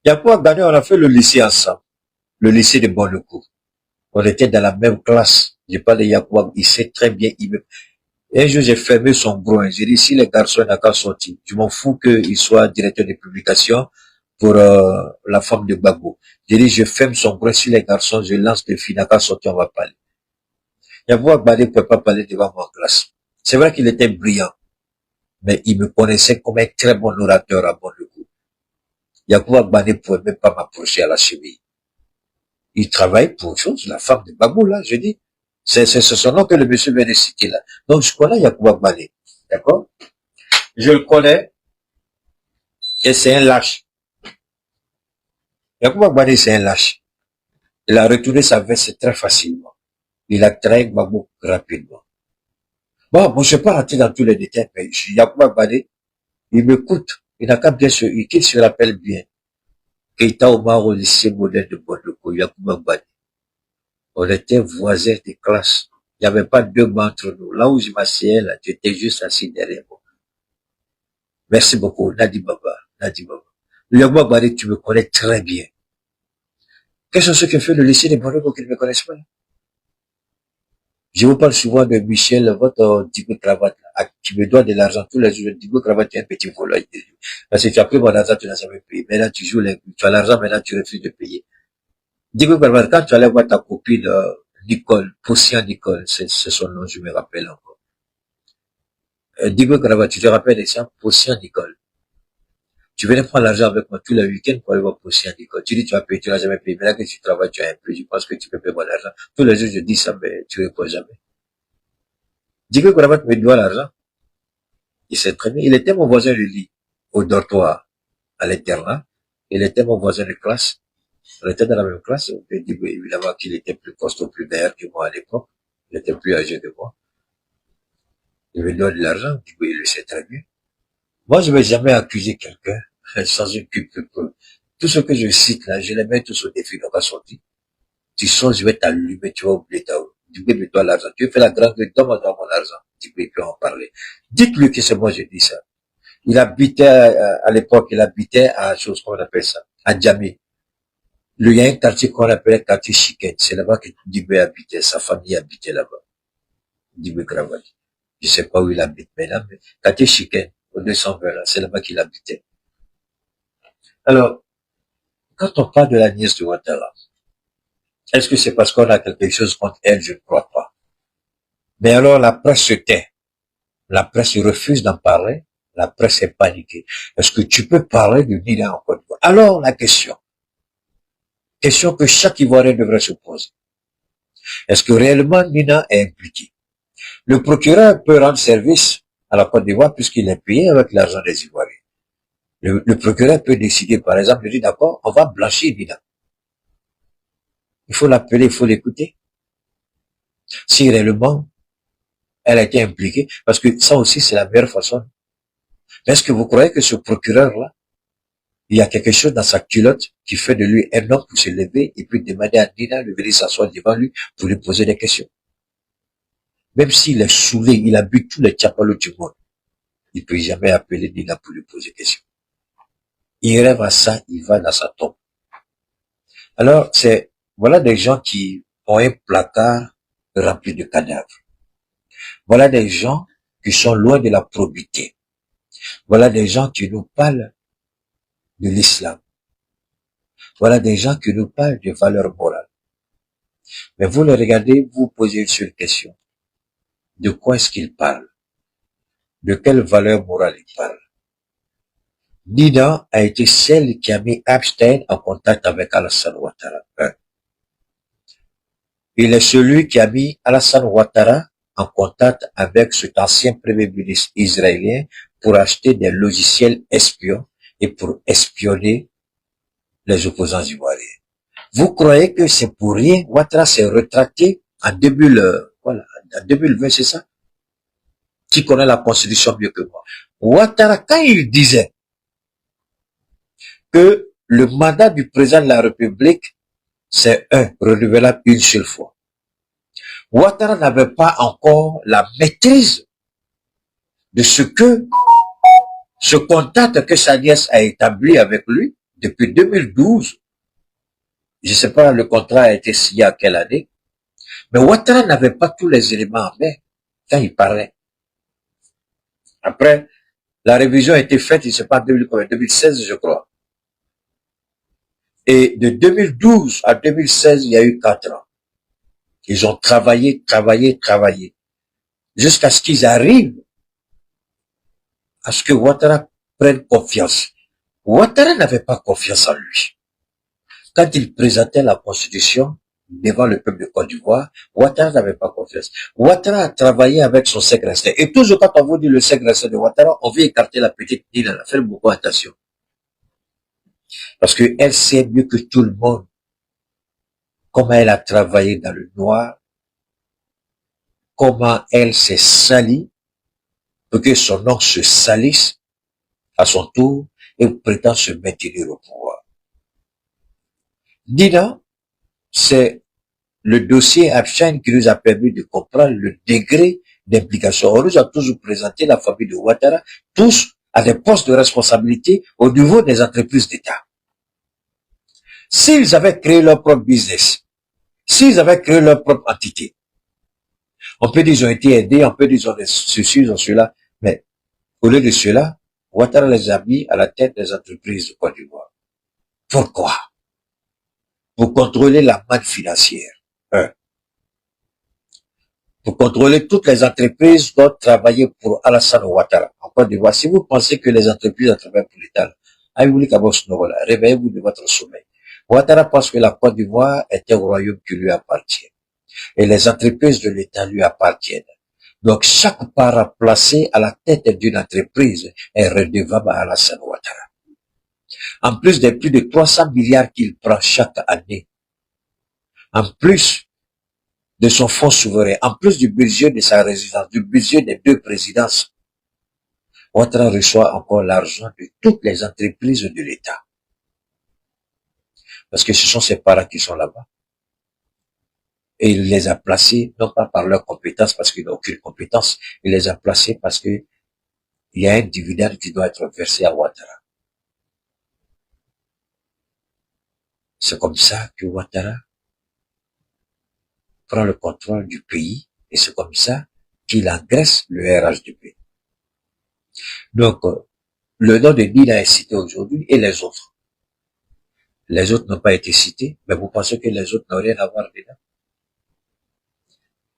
Yakuba Gbané, on a fait le lycée ensemble, le lycée de Bonnecourt. On était dans la même classe. Je parle de Yakuba, il sait très bien, et un jour, j'ai fermé son groin. J'ai dit, si les garçons n'ont qu'à sortir, je m'en fous qu'il soit directeur de publication pour la femme de Gbagbo. J'ai dit, je ferme son groin. Si les garçons, je lance des filles, n'a qu'à sortir, on va parler. Yakuba Gbané ne peut pas parler devant mon classe. C'est vrai qu'il était brillant, mais il me connaissait comme un très bon orateur à Bonnecourt. Yakuba Gbané ne pouvait même pas m'approcher à la cheville. Il travaille pour autre chose, la femme de Gbagbo, là, je dis. C'est son nom que le monsieur vient de citer là. Donc, je connais Yakuba Gbané. D'accord? Je le connais. Et c'est un lâche. Yakuba Gbané, c'est un lâche. Il a retourné sa veste très facilement. Il a trahi Gbagbo rapidement. Bon, moi, je ne vais pas rentrer dans tous les détails, mais Yakuba Gbané, il m'écoute. Il n'a qu'à bien qu'il se rappelle bien. Keita Omar au lycée moderne de Bonnecourt, Yakuba Gbané. On était voisins de classe. Il n'y avait pas deux bancs entre nous. Là où je m'asseyais, là, tu étais juste assis derrière moi. Merci beaucoup, Nadi Baba. Nadi Baba. Le Yakuba Gbané, tu me connais très bien. Quels sont ceux qui ont fait le lycée de Bonnecourt qui ne me connaissent pas? Je vous parle souvent de Michel, votre Digo Cravate, qui me doit de l'argent tous les jours. Digo Cravate, tu es un petit voleur. Parce que tu as pris mon argent, tu n'as jamais payé. Maintenant, tu joues tu as l'argent, maintenant, tu refuses de payer. Digo Cravate, quand tu allais voir ta copine, Nicole, Possian Nicole, c'est son nom, je me rappelle encore. Digo Cravate, tu te rappelles de ça? Possian Nicole. Tu venais prendre l'argent avec moi tous les week-ends pour aller voir Possian Nicole. Tu dis, tu as payé, tu n'as jamais payé. Mais là que tu travailles, tu as un peu, je pense que tu peux payer mon argent. Tous les jours, je dis ça, mais tu ne réponds jamais. Digo Cravate me doit l'argent. Il sait très bien. Il était mon voisin de lit, au dortoir, à l'internat. Il était mon voisin de classe. On était dans la même classe. Évidemment qu'il était plus costaud, plus meilleur que moi à l'époque. Il était plus âgé que moi. Il me donne de l'argent. Il le sait très bien. Moi, je ne vais jamais accuser quelqu'un sans une culpe. Tout ce que je cite là, je les mets tous au défi. Donc, à sortir. Tu sors, je vais t'allumer, tu vas oublier ta route. Tu peux me donner l'argent. Tu veux faire la grande gueule, donne-moi mon argent. Tu peux en parler. Dites-lui que c'est moi, je dis ça. Il habitait, à l'époque, il habitait à chose qu'on appelle ça, à Djamé. Il y a un quartier qu'on appelait quartier Chicken. C'est là-bas que Dibé habitait, sa famille habitait là-bas. Dibé Cravate. Je sais pas où il habite maintenant, mais quartier Chicken, au 220 là, c'est là-bas qu'il habitait. Alors, quand on parle de la nièce de Ouattara, est-ce que c'est parce qu'on a quelque chose contre elle? Je ne crois pas. Mais alors, la presse se tait. La presse refuse d'en parler. La presse est paniquée. Est-ce que tu peux parler de Nina en Côte d'Ivoire? Alors, la question que chaque Ivoirien devrait se poser. Est-ce que réellement Nina est impliquée? Le procureur peut rendre service à la Côte d'Ivoire puisqu'il est payé avec l'argent des Ivoiriens. Le procureur peut décider, par exemple, de dire, d'accord, on va blanchir Nina. Il faut l'appeler, il faut l'écouter. Si réellement elle a été impliquée, parce que ça aussi c'est la meilleure façon. Mais est-ce que vous croyez que ce procureur-là, il y a quelque chose dans sa culotte qui fait de lui un homme pour se lever et puis demander à Nina de venir s'asseoir devant lui pour lui poser des questions? Même s'il est saoulé, il a bu tous les tchapalos du monde, il ne peut jamais appeler Nina pour lui poser des questions. Il rêve à ça, il va dans sa tombe. Alors, voilà des gens qui ont un placard rempli de cadavres. Voilà des gens qui sont loin de la probité. Voilà des gens qui nous parlent de l'islam. Voilà des gens qui nous parlent de valeurs morales. Mais vous les regardez, vous posez une seule question. De quoi est-ce qu'ils parlent? De quelle valeur morale ils parlent? Nina a été celle qui a mis Epstein en contact avec Alassane Ouattara. Il est celui qui a mis Alassane Ouattara en contact avec cet ancien premier ministre israélien pour acheter des logiciels espions et pour espionner les opposants ivoiriens. Vous croyez que c'est pour rien? Ouattara s'est retracté en 2020, c'est ça? Qui connaît la constitution mieux que moi? Ouattara, quand il disait que le mandat du président de la République, c'est renouvelable une seule fois. Ouattara n'avait pas encore la maîtrise de ce contact que sa nièce a établi avec lui depuis 2012. Je ne sais pas le contrat a été signé à quelle année, mais Ouattara n'avait pas tous les éléments en main quand il parlait. Après, la révision a été faite, je ne sais pas, 2016, je crois. Et de 2012 à 2016, il y a eu 4 ans. Ils ont travaillé, jusqu'à ce qu'ils arrivent à ce que Ouattara prenne confiance. Ouattara n'avait pas confiance en lui. Quand il présentait la Constitution devant le peuple de Côte d'Ivoire, Ouattara n'avait pas confiance. Ouattara a travaillé avec son secrétaire. Et toujours quand on vous dit le secrétaire de Ouattara, on veut écarter la petite Nina. Faites beaucoup attention. Parce qu'elle sait mieux que tout le monde comment elle a travaillé dans le noir, comment elle s'est salie pour que son nom se salisse à son tour et prétend se maintenir au pouvoir. Nina, c'est le dossier Epstein qui nous a permis de comprendre le degré d'implication. On nous a toujours présenté la famille de Ouattara, tous à des postes de responsabilité au niveau des entreprises d'État. S'ils avaient créé leur propre business, s'ils avaient créé leur propre entité, on peut dire qu'ils ont été aidés, on peut dire qu'ils ont ceci, ils ont cela, mais au lieu de cela, Ouattara les a mis à la tête des entreprises de Côte d'Ivoire. Pourquoi? Pour contrôler la manne financière. Pour contrôler toutes les entreprises doivent travailler pour Alassane Ouattara en Côte d'Ivoire. Si vous pensez que les entreprises travaillent pour l'État, réveillez-vous de votre sommeil. Ouattara pense que la Côte d'Ivoire est un royaume qui lui appartient. Et les entreprises de l'État lui appartiennent. Donc chaque part placé à la tête d'une entreprise est redevable à Alassane Ouattara. En plus des plus de 300 milliards qu'il prend chaque année, en plus de son fonds souverain, en plus du budget de sa résidence, du budget des 2 présidences, Ouattara reçoit encore l'argent de toutes les entreprises de l'État. Parce que ce sont ses parents qui sont là-bas. Et il les a placés, non pas par leur compétence, parce qu'il n'a aucune compétence, il les a placés parce que il y a un dividende qui doit être versé à Ouattara. C'est comme ça que Ouattara prend le contrôle du pays et c'est comme ça qu'il engraisse le RH du pays. Donc, le nom de Nina est cité aujourd'hui et les autres. Les autres n'ont pas été cités, mais vous pensez que les autres n'ont rien à voir dedans.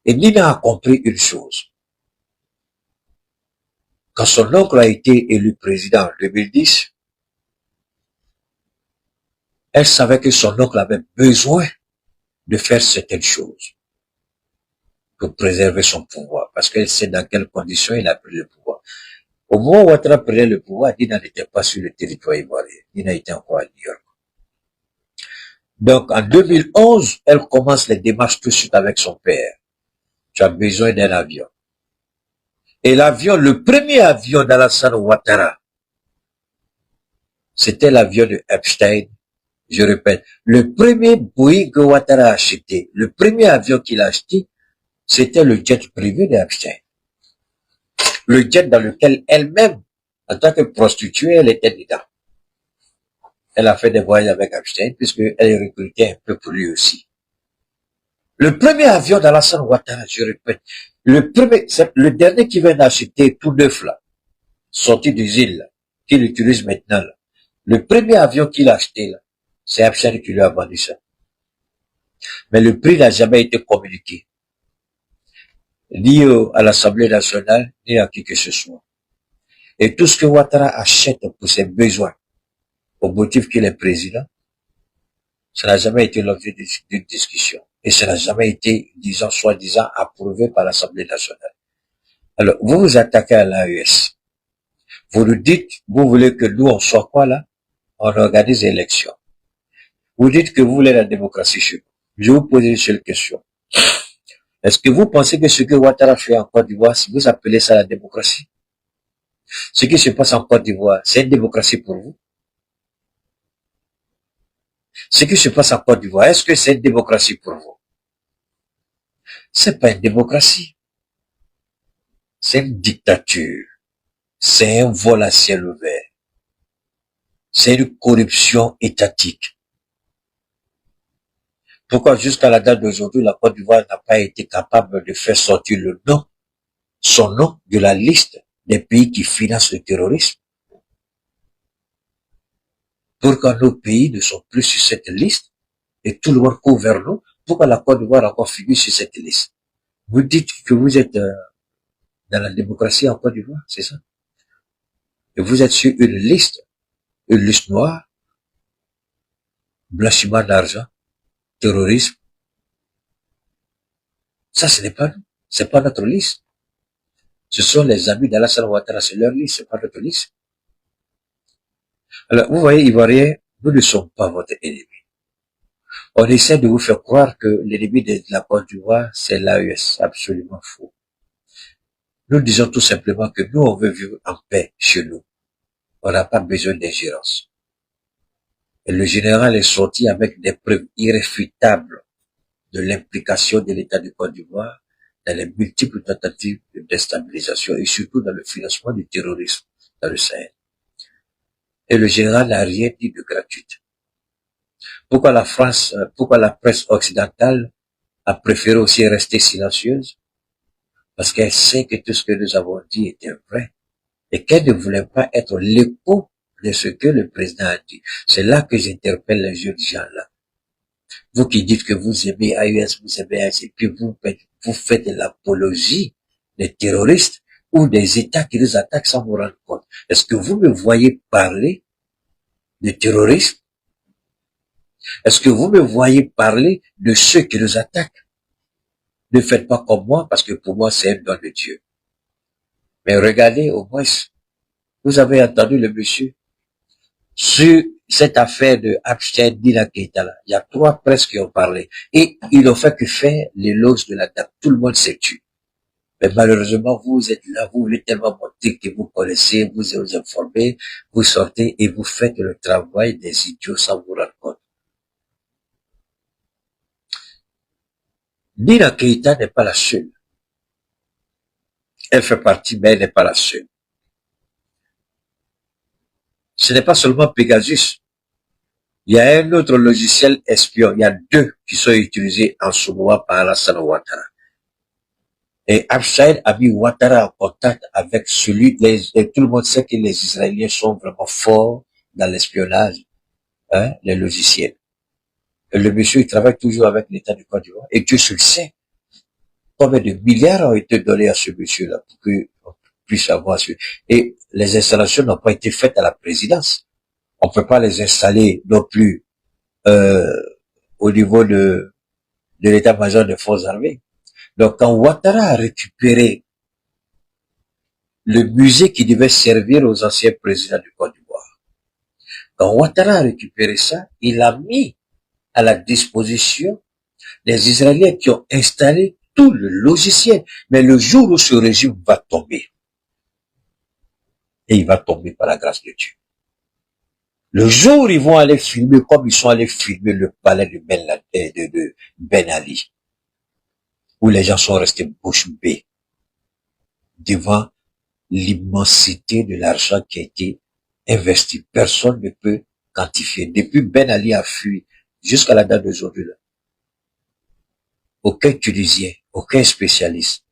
Et Nina a compris une chose. Quand son oncle a été élu président en 2010, elle savait que son oncle avait besoin de faire certaines choses pour préserver son pouvoir, parce qu'elle sait dans quelles conditions il a pris le pouvoir. Au moment où Ouattara prenait le pouvoir, Nina n'était pas sur le territoire ivoirien. Nina était encore à New York. Donc, en 2011, elle commence les démarches tout de suite avec son père. Tu as besoin d'un avion. Et l'avion, le premier avion d'Alassane Ouattara, c'était l'avion de Epstein. Je répète, le premier Boeing que Ouattara a acheté, le premier avion qu'il a acheté, c'était le jet privé d'Epstein. Le jet dans lequel elle-même, en tant que prostituée, elle était dedans. Elle a fait des voyages avec Epstein, puisqu'elle recrutait un peu pour lui aussi. Le premier avion d'Alassane Ouattara, je répète, c'est le dernier qui vient d'acheter tout neuf là, sorti des îles, qu'il utilise maintenant là. Le premier avion qu'il a acheté là, c'est Epstein qui lui a vendu ça. Mais le prix n'a jamais été communiqué. Ni à l'Assemblée nationale, ni à qui que ce soit. Et tout ce que Ouattara achète pour ses besoins, au motif qu'il est président, ça n'a jamais été l'objet d'une discussion. Et ça n'a jamais été, disons, soi-disant, approuvé par l'Assemblée nationale. Alors, vous vous attaquez à l'AES. Vous nous dites, vous voulez que nous, on soit quoi là? On organise des élections. Vous dites que vous voulez la démocratie chez vous. Je vous pose une seule question. Est-ce que vous pensez que ce que Ouattara fait en Côte d'Ivoire, si vous appelez ça la démocratie? Ce qui se passe en Côte d'Ivoire, c'est une démocratie pour vous? Ce qui se passe en Côte d'Ivoire, est-ce que c'est une démocratie pour vous? C'est pas une démocratie. C'est une dictature. c'est un vol à ciel ouvert. C'est une corruption étatique. Pourquoi jusqu'à la date d'aujourd'hui, la Côte d'Ivoire n'a pas été capable de faire sortir son nom de la liste des pays qui financent le terrorisme? Pourquoi nos pays ne sont plus sur cette liste et tout le monde court vers nous? Pourquoi la Côte d'Ivoire a encore figure sur cette liste? Vous dites que vous êtes dans la démocratie en Côte d'Ivoire, c'est ça? Et vous êtes sur une liste noire, blanchiment d'argent, terrorisme. Ça, ce n'est pas nous. C'est pas notre liste. Ce sont les amis d'Alassane Ouattara, c'est leur liste, c'est pas notre liste. Alors, vous voyez, Ivoiriens, nous ne sommes pas votre ennemi. On essaie de vous faire croire que l'ennemi de la Côte d'Ivoire, c'est l'AES. Absolument faux. Nous disons tout simplement que nous, on veut vivre en paix chez nous. On n'a pas besoin d'ingérence. Et le général est sorti avec des preuves irréfutables de l'implication de l'État de Côte d'Ivoire dans les multiples tentatives de déstabilisation et surtout dans le financement du terrorisme dans le Sahel. Et le général n'a rien dit de gratuite. Pourquoi la presse occidentale a préféré aussi rester silencieuse? Parce qu'elle sait que tout ce que nous avons dit était vrai et qu'elle ne voulait pas être l'écho de ce que le président a dit. C'est là que j'interpelle les jeunes gens là. Vous qui dites que vous aimez AES, vous aimez AES, et puis vous faites de l'apologie des terroristes ou des États qui nous attaquent sans vous rendre compte. Est-ce que vous me voyez parler de terrorisme? Est-ce que vous me voyez parler de ceux qui nous attaquent? Ne faites pas comme moi, parce que pour moi, c'est un don de Dieu. Mais regardez, au moins, vous avez entendu le monsieur sur cette affaire de Epstein, Nina Keita là. Il y a 3 presses qui ont parlé. Et ils n'ont fait que faire l'éloge de la dame. Tout le monde s'est tué. Mais malheureusement, vous êtes là, vous voulez tellement montrer que vous connaissez, vous informez, vous sortez et vous faites le travail des idiots sans vous rendre compte. Nina Keita n'est pas la seule. Elle fait partie, mais elle n'est pas la seule. Ce n'est pas seulement Pegasus. Il y a un autre logiciel espion. Il y a 2 qui sont utilisés en ce moment par Alassane Ouattara. Et Epstein a mis Ouattara en contact avec et tout le monde sait que les Israéliens sont vraiment forts dans l'espionnage, les logiciels. Et le monsieur, il travaille toujours avec l'État du Côte d'Ivoire. Et Dieu se le sait. Combien de milliards ont été donnés à ce monsieur-là pour qu'on puisse avoir ce... Et les installations n'ont pas été faites à la présidence. On peut pas les installer non plus au niveau de l'état-major des forces armées. Donc, quand Ouattara a récupéré le musée qui devait servir aux anciens présidents du Côte d'Ivoire, quand Ouattara a récupéré ça, il a mis à la disposition des Israéliens qui ont installé tout le logiciel. Mais le jour où ce régime va tomber, et il va tomber par la grâce de Dieu, le jour où ils vont aller filmer comme ils sont allés filmer le palais de Ben Ali, où les gens sont restés bouche bée devant l'immensité de l'argent qui a été investi. Personne ne peut quantifier. Depuis Ben Ali a fui jusqu'à la date d'aujourd'hui, aucun Tunisien, aucun spécialiste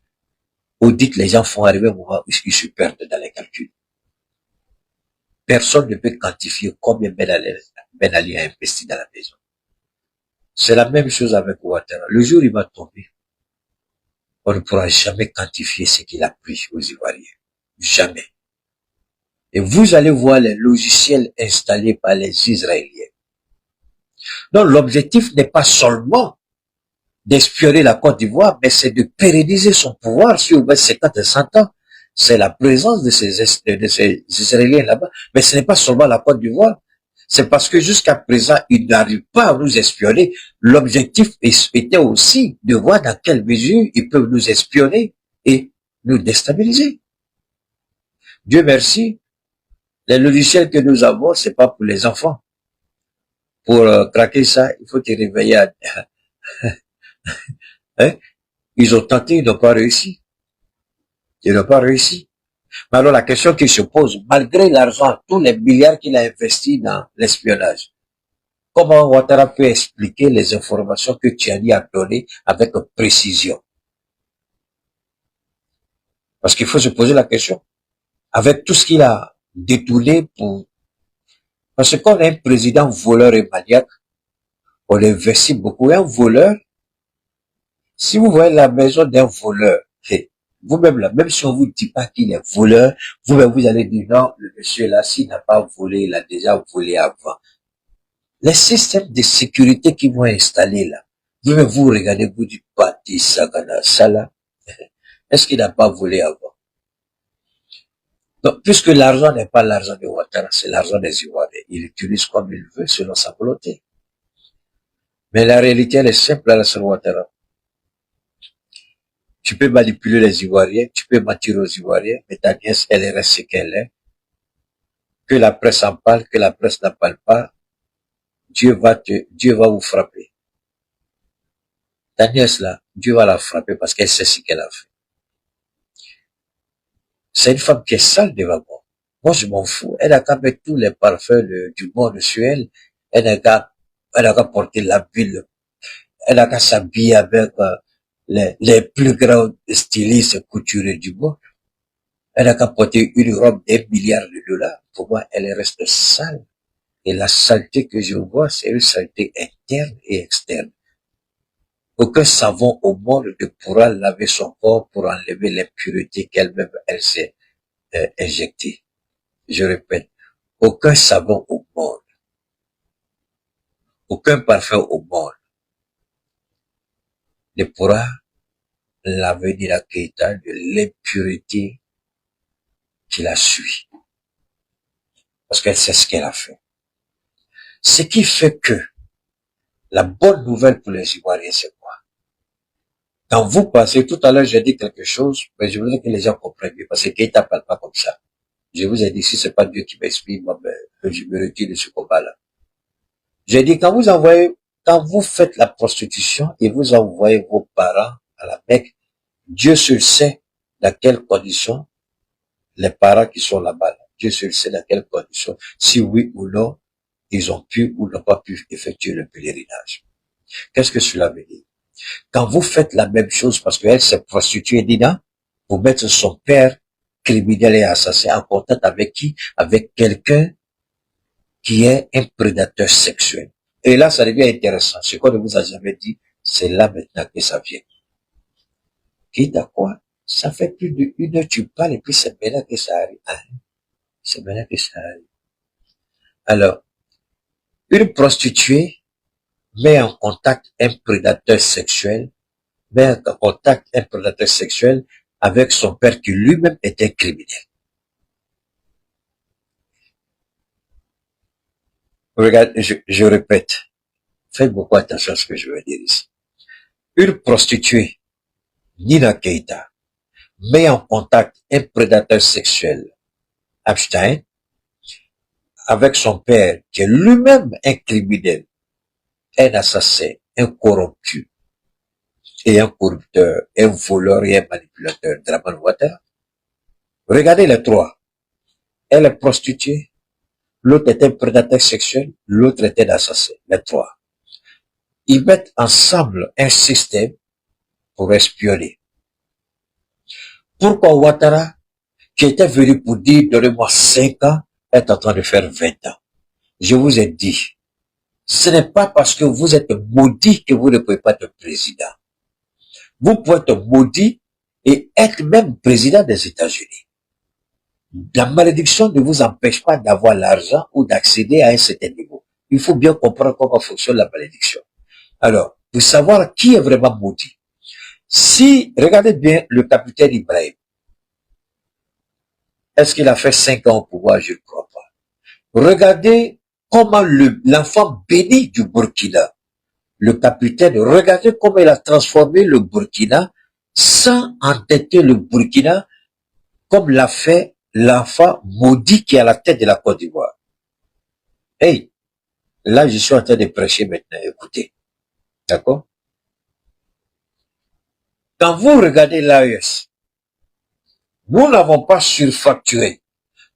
audite les gens font arriver au moment où ils se perdent dans les calculs. Personne ne peut quantifier combien Ben Ali a investi dans la maison. C'est la même chose avec Ouattara. Le jour où il va tomber, on ne pourra jamais quantifier ce qu'il a pris aux Ivoiriens. Jamais. Et vous allez voir les logiciels installés par les Israéliens. Donc l'objectif n'est pas seulement d'espionner la Côte d'Ivoire, mais c'est de pérenniser son pouvoir sur 50 et 100 ans. C'est la présence de ces Israéliens là-bas. Mais ce n'est pas seulement la Côte d'Ivoire. C'est parce que jusqu'à présent, ils n'arrivent pas à nous espionner. L'objectif était aussi de voir dans quelle mesure ils peuvent nous espionner et nous déstabiliser. Dieu merci, les logiciels que nous avons, c'est pas pour les enfants. Pour craquer ça, il faut te réveiller hein? Ils ont tenté, ils n'ont pas réussi. Ils n'ont pas réussi. Mais alors la question qui se pose, malgré l'argent, tous les milliards qu'il a investis dans l'espionnage, comment Ouattara peut expliquer les informations que Tiani a données avec précision? Parce qu'il faut se poser la question. Avec tout ce qu'il a détourné pour... Parce qu'on a un président voleur et maniaque, on investit beaucoup. Un voleur, si vous voyez la maison d'un voleur, vous-même là, même si on vous dit pas qu'il est voleur, vous-même vous allez dire non, le monsieur là, s'il n'a pas volé, il a déjà volé avant. Les systèmes de sécurité qui vont installer là, vous-même vous regardez, vous dites Pati Sagana, ça là, est-ce qu'il n'a pas volé avant? Donc, puisque l'argent n'est pas l'argent de Ouattara, c'est l'argent des Ivoiriens. Il l'utilise comme il veut, selon sa volonté. Mais la réalité, elle est simple à la sur Ouattara. Tu peux manipuler les Ivoiriens, tu peux mentir aux Ivoiriens, mais ta nièce, elle reste ce qu'elle est. Que la presse en parle, que la presse n'en parle pas, Dieu va vous frapper. Ta nièce là, Dieu va la frapper parce qu'elle sait ce qu'elle a fait. C'est une femme qui est sale devant moi. Moi, je m'en fous. Elle a qu'à mettre tous les parfums du monde sur elle. Elle a qu'à porter la ville. Elle a qu'à s'habiller avec les plus grands stylistes couturiers du monde. Elle a qu'à porter une robe d'1 milliard de dollars. Pour moi, elle reste sale. Et la saleté que je vois, c'est une saleté interne et externe. Aucun savon au monde ne pourra laver son corps pour enlever l'impureté qu'elle-même, elle s'est injectée. Je répète, aucun savon au monde, aucun parfum au monde ne pourra laver Nina Keïta de l'impureté qui la suit. Parce qu'elle sait ce qu'elle a fait. Ce qui fait que la bonne nouvelle pour les Ivoiriens, c'est quoi? Quand vous passez, tout à l'heure, j'ai dit quelque chose, mais je voudrais que les gens comprennent mieux, parce que Keïta ne parle pas comme ça. Je vous ai dit, si c'est pas Dieu qui m'exprime, moi, je me retire de ce combat-là. J'ai dit, quand vous faites la prostitution et vous envoyez vos parents à la Mecque, Dieu seul sait dans quelles conditions les parents qui sont là-bas, Dieu seul sait dans quelles conditions, si oui ou non, ils ont pu ou n'ont pas pu effectuer le pèlerinage. Qu'est-ce que cela veut dire? Quand vous faites la même chose, parce qu'elle s'est prostituée, Nina, vous mettez son père criminel et assassin en contact avec qui? Avec quelqu'un qui est un prédateur sexuel. Et là, ça devient intéressant. Ce qu'on ne vous a jamais dit, c'est là maintenant que ça vient. Quitte à quoi? Ça fait plus d'1 heure, tu parles, et puis c'est maintenant que ça arrive. Hein? C'est maintenant que ça arrive. Alors, une prostituée met en contact un prédateur sexuel, avec son père qui lui-même était criminel. Regarde, je répète. Faites beaucoup attention à ce que je veux dire ici. Une prostituée, Nina Keïta, met en contact un prédateur sexuel, Epstein, avec son père, qui est lui-même un criminel, un assassin, un corrompu, et un corrupteur, un voleur et un manipulateur, Draman Ouattara. Regardez les trois. Elle est prostituée, l'autre est un prédateur sexuel, l'autre est un assassin, les trois. Ils mettent ensemble un système pour espionner. Pourquoi Ouattara, qui était venu pour dire, donnez-moi 5 ans, est en train de faire 20 ans? Je vous ai dit, ce n'est pas parce que vous êtes maudit que vous ne pouvez pas être président. Vous pouvez être maudit et être même président des États-Unis. La malédiction ne vous empêche pas d'avoir l'argent ou d'accéder à un certain niveau. Il faut bien comprendre comment fonctionne la malédiction. Alors, pour savoir qui est vraiment maudit, si, regardez bien le capitaine Ibrahim, est-ce qu'il a fait 5 ans au pouvoir? Je ne crois pas. Regardez comment l'enfant béni du Burkina, le capitaine, regardez comment il a transformé le Burkina sans entêter le Burkina comme l'a fait l'enfant maudit qui est à la tête de la Côte d'Ivoire. Hey, là je suis en train de prêcher maintenant, écoutez. D'accord? Quand vous regardez l'AES, Nous n'avons pas surfacturé.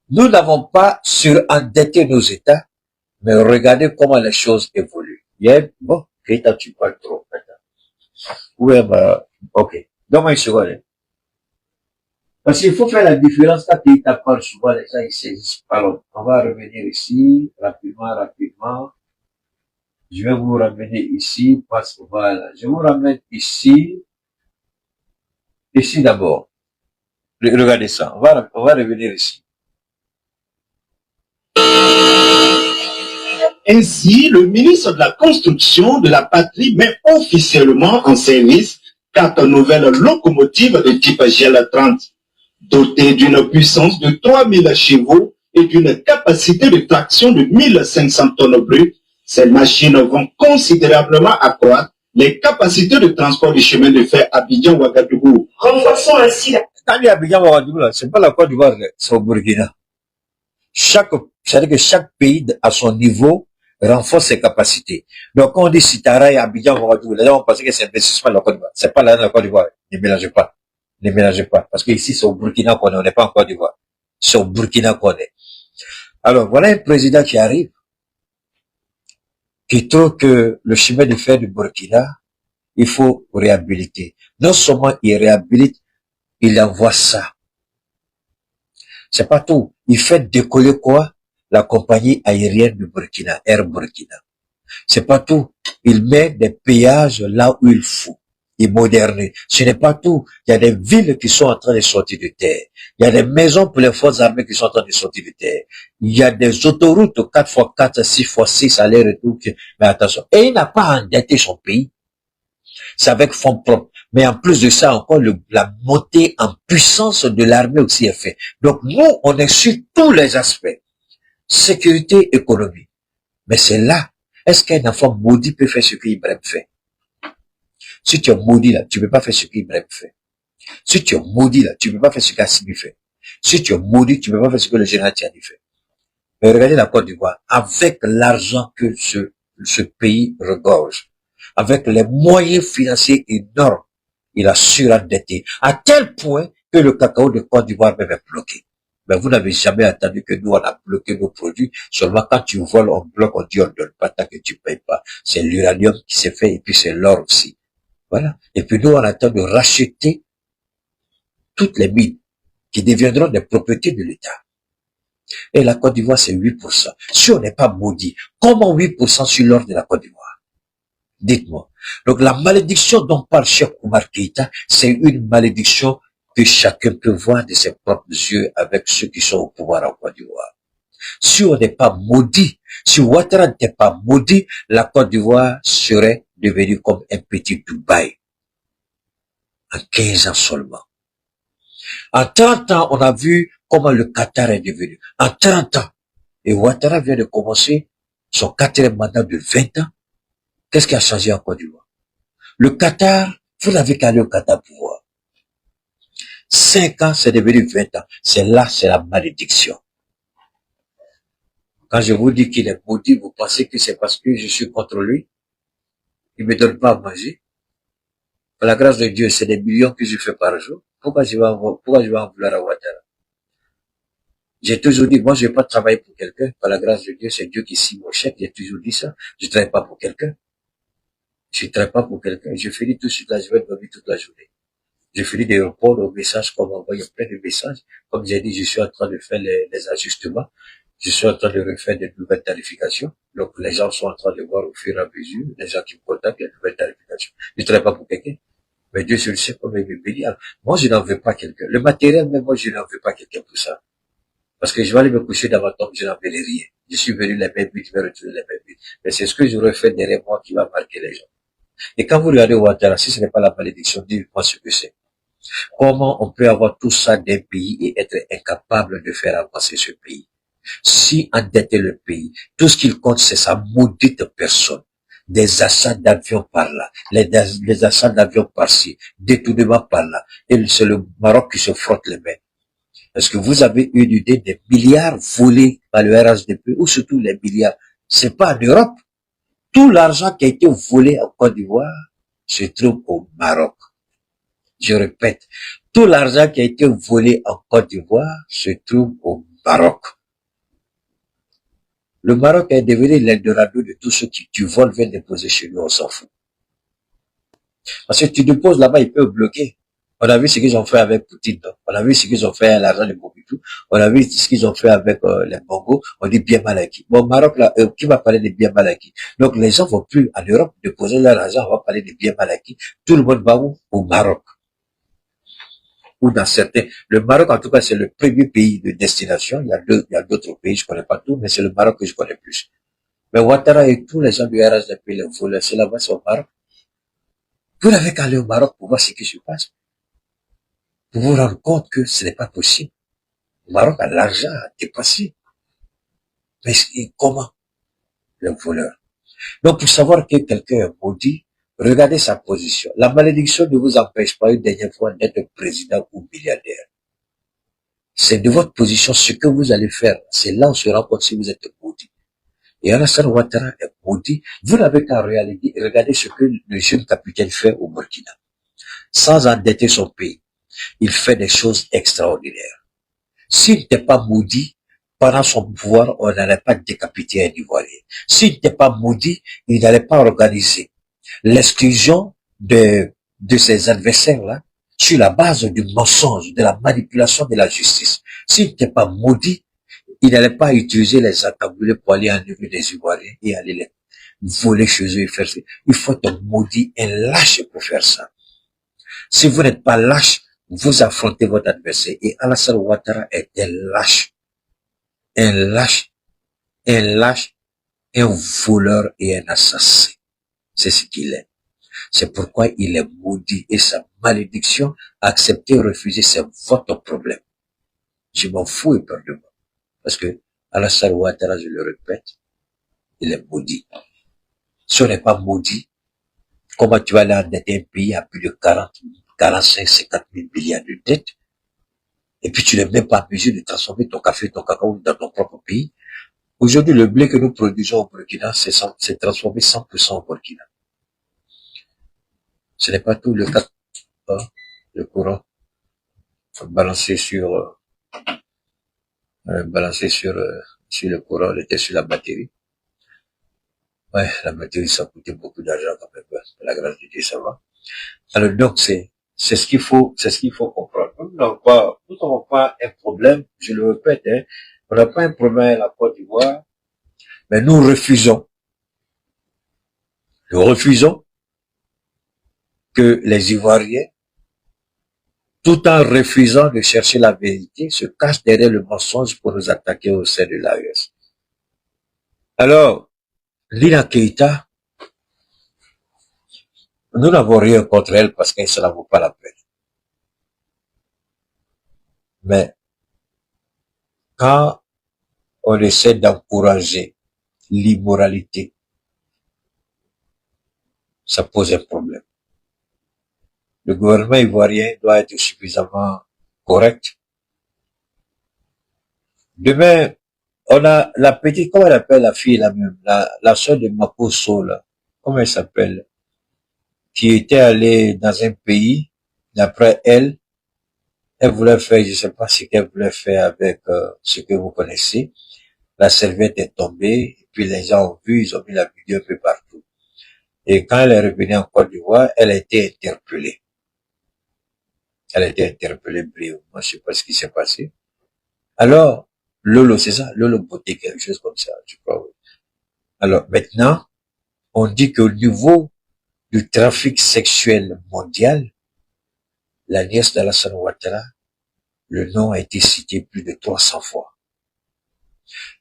Nous n'avons pas surendetté nos États, mais regardez comment les choses évoluent. Bon, Keita, tu parles trop. Ouais, bah, ok. Donne-moi une seconde. Parce qu'il faut faire la différence quand Keita parle souvent, les gens, ils saisissent pas l'autre. On va revenir ici, rapidement. Je vais vous ramener ici, parce que voilà. Je vous ramène ici d'abord. Regardez ça. On va revenir ici. Ainsi, le ministre de la Construction de la Patrie met officiellement en service 4 nouvelles locomotives de type GL30, dotées d'une puissance de 3000 chevaux et d'une capacité de traction de 1500 tonnes brutes. Ces machines vont considérablement accroître les capacités de transport du chemin de fer Abidjan-Ouagadougou. Renforçons ainsi la... Quand il y a Abidjan-Ouagadougou, c'est pas la Côte d'Ivoire, c'est au Burkina. C'est-à-dire que chaque pays à son niveau renforce ses capacités. Donc, quand on dit Sitara et Abidjan-Ouagadougou, les gens vont penser que c'est investissement de la Côte d'Ivoire. C'est pas la Côte d'Ivoire. Ne mélangez pas. Ne mélangez pas. Parce que ici, c'est au Burkina qu'on est. On n'est pas en Côte d'Ivoire. C'est au Burkina qu'on est. Alors, voilà un président qui arrive, qui trouve que le chemin de fer du Burkina, il faut réhabiliter. Non seulement il réhabilite, il envoie ça. C'est pas tout. Il fait décoller quoi? La compagnie aérienne du Burkina, Air Burkina. C'est pas tout. Il met des péages là où il faut. Il modernise. Ce n'est pas tout. Il y a des villes qui sont en train de sortir de terre. Il y a des maisons pour les forces armées qui sont en train de sortir de terre. Il y a des autoroutes 4x4, 6x6 aller-retour. Mais attention. Et il n'a pas endetté son pays. C'est avec fonds propres. Mais en plus de ça, encore, la montée en puissance de l'armée aussi est faite. Donc, nous, on est sur tous les aspects. Sécurité, économie. Mais c'est là. Est-ce qu'un enfant maudit peut faire ce qu'Ibrahim fait? Si tu es maudit là, tu ne peux pas faire ce qu'Ibrahim fait. Si tu es maudit là, tu ne peux pas faire ce qu'Assimi fait. Si tu es maudit, tu ne peux pas faire ce que le général Tiani fait. Mais regardez la Côte d'Ivoire. Avec l'argent que ce pays regorge, avec les moyens financiers énormes, il a surendetté, à tel point que le cacao de Côte d'Ivoire même est bloqué. Mais vous n'avez jamais entendu que nous, on a bloqué nos produits. Seulement quand tu voles, on bloque, on dit on donne pas tant que tu payes pas. C'est l'uranium qui s'est fait et puis c'est l'or aussi. Voilà. Et puis nous, on attend de racheter toutes les mines qui deviendront des propriétés de l'État. Et la Côte d'Ivoire, c'est 8%. Si on n'est pas maudit, comment 8% sur l'or de la Côte d'Ivoire? Dites-moi. Donc la malédiction dont parle Cheikh Oumar Keïta, c'est une malédiction que chacun peut voir de ses propres yeux avec ceux qui sont au pouvoir en Côte d'Ivoire. Si on n'est pas maudit, si Ouattara n'était pas maudit, la Côte d'Ivoire serait devenue comme un petit Dubaï. En 15 ans seulement. En 30 ans, on a vu comment le Qatar est devenu. En 30 ans. Et Ouattara vient de commencer son 4e mandat de 20 ans. Qu'est-ce qui a changé en Côte d'Ivoire? Le Qatar, vous n'avez qu'à aller au Qatar pour voir. 5 ans, c'est devenu 20 ans. C'est là, c'est la malédiction. Quand je vous dis qu'il est maudit, vous pensez que c'est parce que je suis contre lui? Il me donne pas à manger. Par la grâce de Dieu, c'est des millions que je fais par jour. Pourquoi je vais en vouloir à Ouattara? J'ai toujours dit, moi, je vais pas travailler pour quelqu'un. Par la grâce de Dieu, c'est Dieu qui signe mon chèque. J'ai toujours dit ça. Je travaille pas pour quelqu'un. Je travaille pas pour quelqu'un. Je finis tout de suite là, je vais dormir toute la journée. Je finis de répondre aux messages qu'on m'envoie, plein de messages. Comme j'ai dit, je suis en train de faire les ajustements. Je suis en train de refaire des nouvelles tarifications. Donc, les gens sont en train de voir au fur et à mesure, les gens qui me contactent, il y a de nouvelles tarifications. Je ne travaille pas pour quelqu'un. Mais Dieu seul sait comment il me bénit. Moi, je n'en veux pas quelqu'un. Le matériel, même moi, je n'en veux pas quelqu'un pour ça. Parce que je vais aller me coucher dans ma tombe, je n'en verrai rien. Je suis venu les mêmes buts, je vais retrouver les mêmes buts. Mais c'est ce que j'aurais fait derrière moi qui va marquer les gens. Et quand vous regardez Ouattara, si ce n'est pas la malédiction, dites-moi ce que c'est. Comment on peut avoir tout ça d'un pays et être incapable de faire avancer ce pays? Si endetter le pays, tout ce qu'il compte, c'est sa maudite personne. Des achats d'avions par là, les achats d'avions par-ci, détournements par là. Et c'est le Maroc qui se frotte les mains. Est-ce que vous avez une idée des milliards volés par le RHDP, ou surtout les milliards? C'est pas en Europe. Tout l'argent qui a été volé en Côte d'Ivoire se trouve au Maroc. Je répète, tout l'argent qui a été volé en Côte d'Ivoire se trouve au Maroc. Le Maroc est devenu l'Eldorado de tous ceux qui tu voles viennent déposer chez nous, on s'en fout. Parce que tu déposes là-bas, ils peuvent bloquer. On a vu ce qu'ils ont fait avec Poutine. On a vu ce qu'ils ont fait à l'argent de Mobutu. On a vu ce qu'ils ont fait avec les Bongo. On dit bien mal acquis. Bon, Maroc, là, qui va parler de bien mal acquis? Donc, les gens vont plus en Europe déposer leur argent. On va parler de bien mal acquis. Tout le monde va où? Au Maroc. Ou dans certains. Le Maroc, en tout cas, c'est le premier pays de destination. Il y a d'autres pays, je connais pas tout, mais c'est le Maroc que je connais plus. Mais Ouattara et tous les gens du RHDP, les voleurs, c'est là-bas, c'est au Maroc. Vous n'avez qu'à aller au Maroc pour voir ce qui se passe. Pour vous rendre compte que ce n'est pas possible. Le Maroc a l'argent à dépasser. Mais comment? Le voleur. Donc, pour savoir que quelqu'un est maudit, regardez sa position. La malédiction ne vous empêche pas une dernière fois d'être président ou milliardaire. C'est de votre position ce que vous allez faire. C'est là où on se rend compte si vous êtes maudit. Et Alassane Ouattara est maudit. Vous n'avez qu'à regarder ce que le jeune capitaine fait au Burkina. Sans endetter son pays, il fait des choses extraordinaires. S'il n'était pas maudit, pendant son pouvoir, on n'allait pas décapiter un Ivoirien. S'il n'était pas maudit, il n'allait pas organiser l'exclusion de ses adversaires-là sur la base du mensonge, de la manipulation de la justice. S'il n'était pas maudit, il n'allait pas utiliser les attablés pour aller enlever des Ivoiriens et aller les voler chez eux et faire ça. Il faut être maudit et lâche pour faire ça. Si vous n'êtes pas lâche, vous affrontez votre adversaire. Et Alassane Ouattara est un lâche, un voleur et un assassin. C'est ce qu'il est. C'est pourquoi il est maudit et sa malédiction, accepter ou refuser, c'est votre problème. Je m'en fous et peur de moi. Parce que Alassane Ouattara, je le répète, il est maudit. Si on n'est pas maudit, comment tu vas aller endetter un pays à plus de 45, 50 000 milliards de dettes, et puis tu n'es même pas en mesure de transformer ton café, ton cacao dans ton propre pays. Aujourd'hui, le blé que nous produisons au Burkina, c'est transformé 100% au Burkina. Ce n'est pas tout le cas, le courant balancé sur le courant, il était sur la batterie. Ouais, la batterie, ça coûtait beaucoup d'argent quand même. La grâce de Dieu, ça va. Alors donc, c'est ce qu'il faut comprendre. Nous n'avons pas un problème, je le répète, hein, on n'a pas un problème avec la Côte d'Ivoire, mais nous refusons que les Ivoiriens, tout en refusant de chercher la vérité, se cachent derrière le mensonge pour nous attaquer au sein de l'AES. Alors, Lina Keïta, nous n'avons rien contre elle parce qu'elle ne vaut pas la peine. Mais, quand on essaie d'encourager l'immoralité, ça pose un problème. Le gouvernement ivoirien doit être suffisamment correct. Demain, on a la petite, comment elle appelle la fille là même, la soeur de Makosso là, comment elle s'appelle, qui était allée dans un pays, d'après elle voulait faire, je sais pas ce qu'elle voulait faire avec ce que vous connaissez. La serviette est tombée, et puis les gens ont vu, ils ont mis la vidéo un peu partout. Et quand elle est revenue en Côte d'Ivoire, elle a été interpellée. Elle a été interpellée brièvement, je sais pas ce qui s'est passé. Alors, Lolo, c'est ça? Lolo Beauté, quelque chose comme ça, je crois. Oui. Alors, maintenant, on dit qu'au niveau du trafic sexuel mondial, la nièce d'Alassane Ouattara, le nom a été cité plus de 300 fois.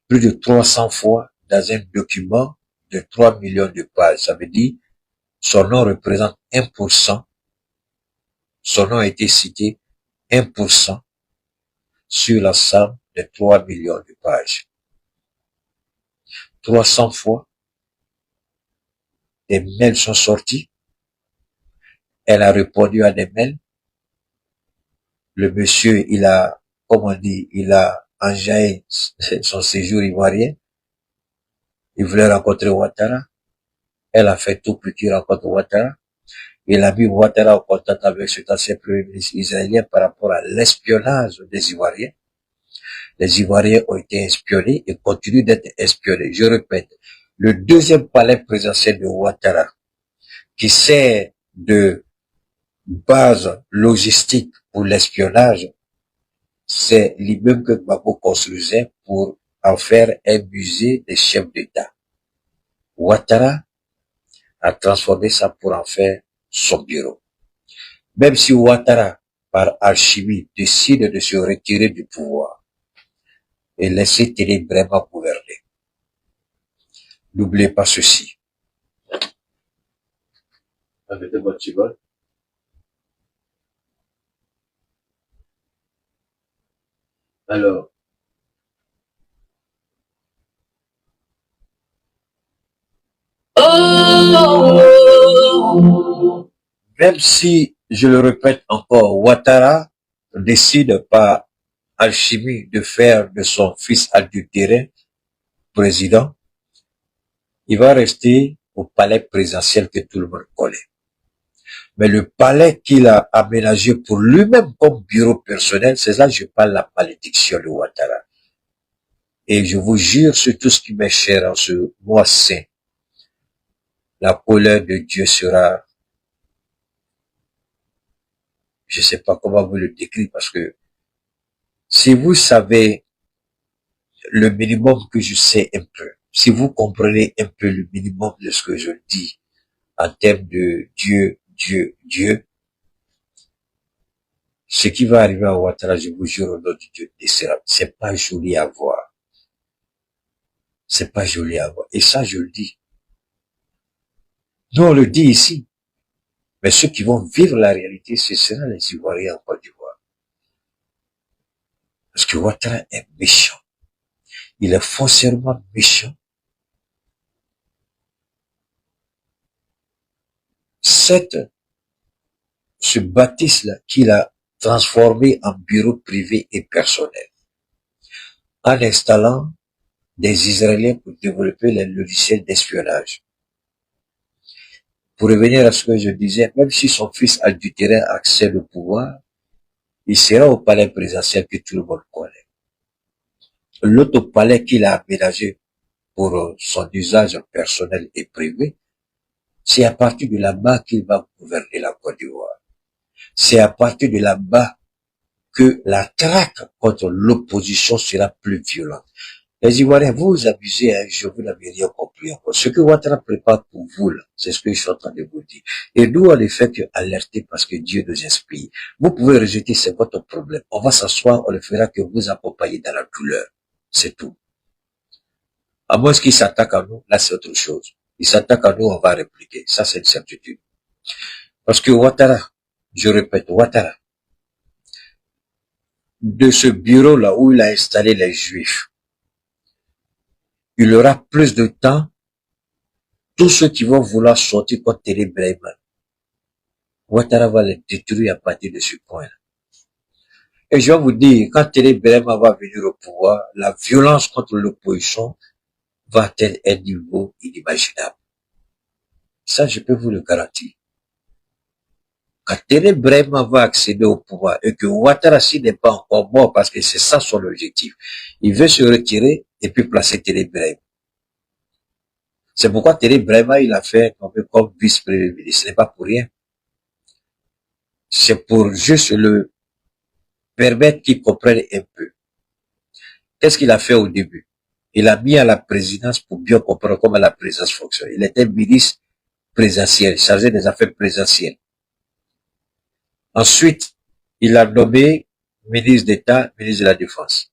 Plus de 300 fois dans un document de 3 millions de pages. Ça veut dire, son nom représente 1%. Son nom a été cité 1% sur la somme de 3 millions de pages. 300 fois, des mails sont sortis. Elle a répondu à des mails. Le monsieur, il a, comme on dit, il a enjaillé son séjour ivoirien. Il voulait rencontrer Ouattara. Elle a fait tout pour qu'il rencontre Ouattara. Il a mis Ouattara en contact avec cet ancien premier ministre israélien par rapport à l'espionnage des Ivoiriens. Les Ivoiriens ont été espionnés et continuent d'être espionnés. Je répète, le deuxième palais présidentiel de Ouattara, qui sert de base logistique pour l'espionnage, c'est l'immeuble que Gbagbo construisait pour en faire un musée des chefs d'État. Ouattara a transformé ça pour en faire son bureau. Même si Ouattara, par alchimie, décide de se retirer du pouvoir et laisser Téné Bréma gouverner, n'oubliez pas ceci. Alors, même si, je le répète encore, Ouattara décide par alchimie de faire de son fils adultéré président, il va rester au palais présidentiel que tout le monde connaît. Mais le palais qu'il a aménagé pour lui-même comme bureau personnel, c'est là que je parle de la malédiction de Ouattara. Et je vous jure sur tout ce qui m'est cher en ce mois saint, la colère de Dieu sera, je sais pas comment vous le décrire, parce que si vous savez le minimum que je sais un peu, si vous comprenez un peu le minimum de ce que je dis en termes de Dieu, ce qui va arriver à Ouattara, je vous jure au nom de Dieu, c'est pas joli à voir. C'est pas joli à voir. Et ça, je le dis. Nous, on le dit ici. Mais ceux qui vont vivre la réalité, ce seront les Ivoiriens en Côte d'Ivoire. Parce que Ouattara est méchant. Il est foncièrement méchant. Ce bâtisse-là qu'il a transformé en bureau privé et personnel, en installant des Israéliens pour développer les logiciels d'espionnage. Pour revenir à ce que je disais, même si son fils adultéré accède au pouvoir, il sera au palais présidentiel que tout le monde connaît. L'autre palais qu'il a aménagé pour son usage personnel et privé, c'est à partir de là-bas qu'il va gouverner la Côte d'Ivoire. C'est à partir de là-bas que la traque contre l'opposition sera plus violente. Les Ivoiriens, vous vous abusez, hein, je vous l'avais rien compris encore. Ce que Ouattara prépare pour vous, là, c'est ce que je suis en train de vous dire. Et nous, on ne fait que alerter parce que Dieu nous inspire. Vous pouvez rejeter, c'est votre problème. On va s'asseoir, on ne fera que vous accompagner dans la douleur. C'est tout. À moins qu'il s'attaque à nous, là c'est autre chose. Il s'attaque à nous, on va répliquer. Ça, c'est une certitude. Parce que Ouattara, je répète, Ouattara, de ce bureau-là où il a installé les Juifs, il aura plus de temps. Tous ceux qui vont vouloir sortir contre Téné Bréma, Ouattara va les détruire à partir de ce point-là. Et je vais vous dire, quand Téné Bréma va venir au pouvoir, la violence contre l'opposition va atteindre un niveau inimaginable. Ça, je peux vous le garantir. Quand Téné Bréma va accéder au pouvoir et que Ouattara s'il n'est pas encore mort, parce que c'est ça son objectif, il veut se retirer et puis placer Téné Bréma. C'est pourquoi Téné Bréma, il a fait comme vice-premier ministre. Ce n'est pas pour rien. C'est pour juste le permettre qu'il comprenne un peu. Qu'est-ce qu'il a fait au début? Il a mis à la présidence pour bien comprendre comment la présidence fonctionne. Il était ministre présidentiel, chargé des affaires présidentielles. Ensuite, il a nommé ministre d'État, ministre de la Défense.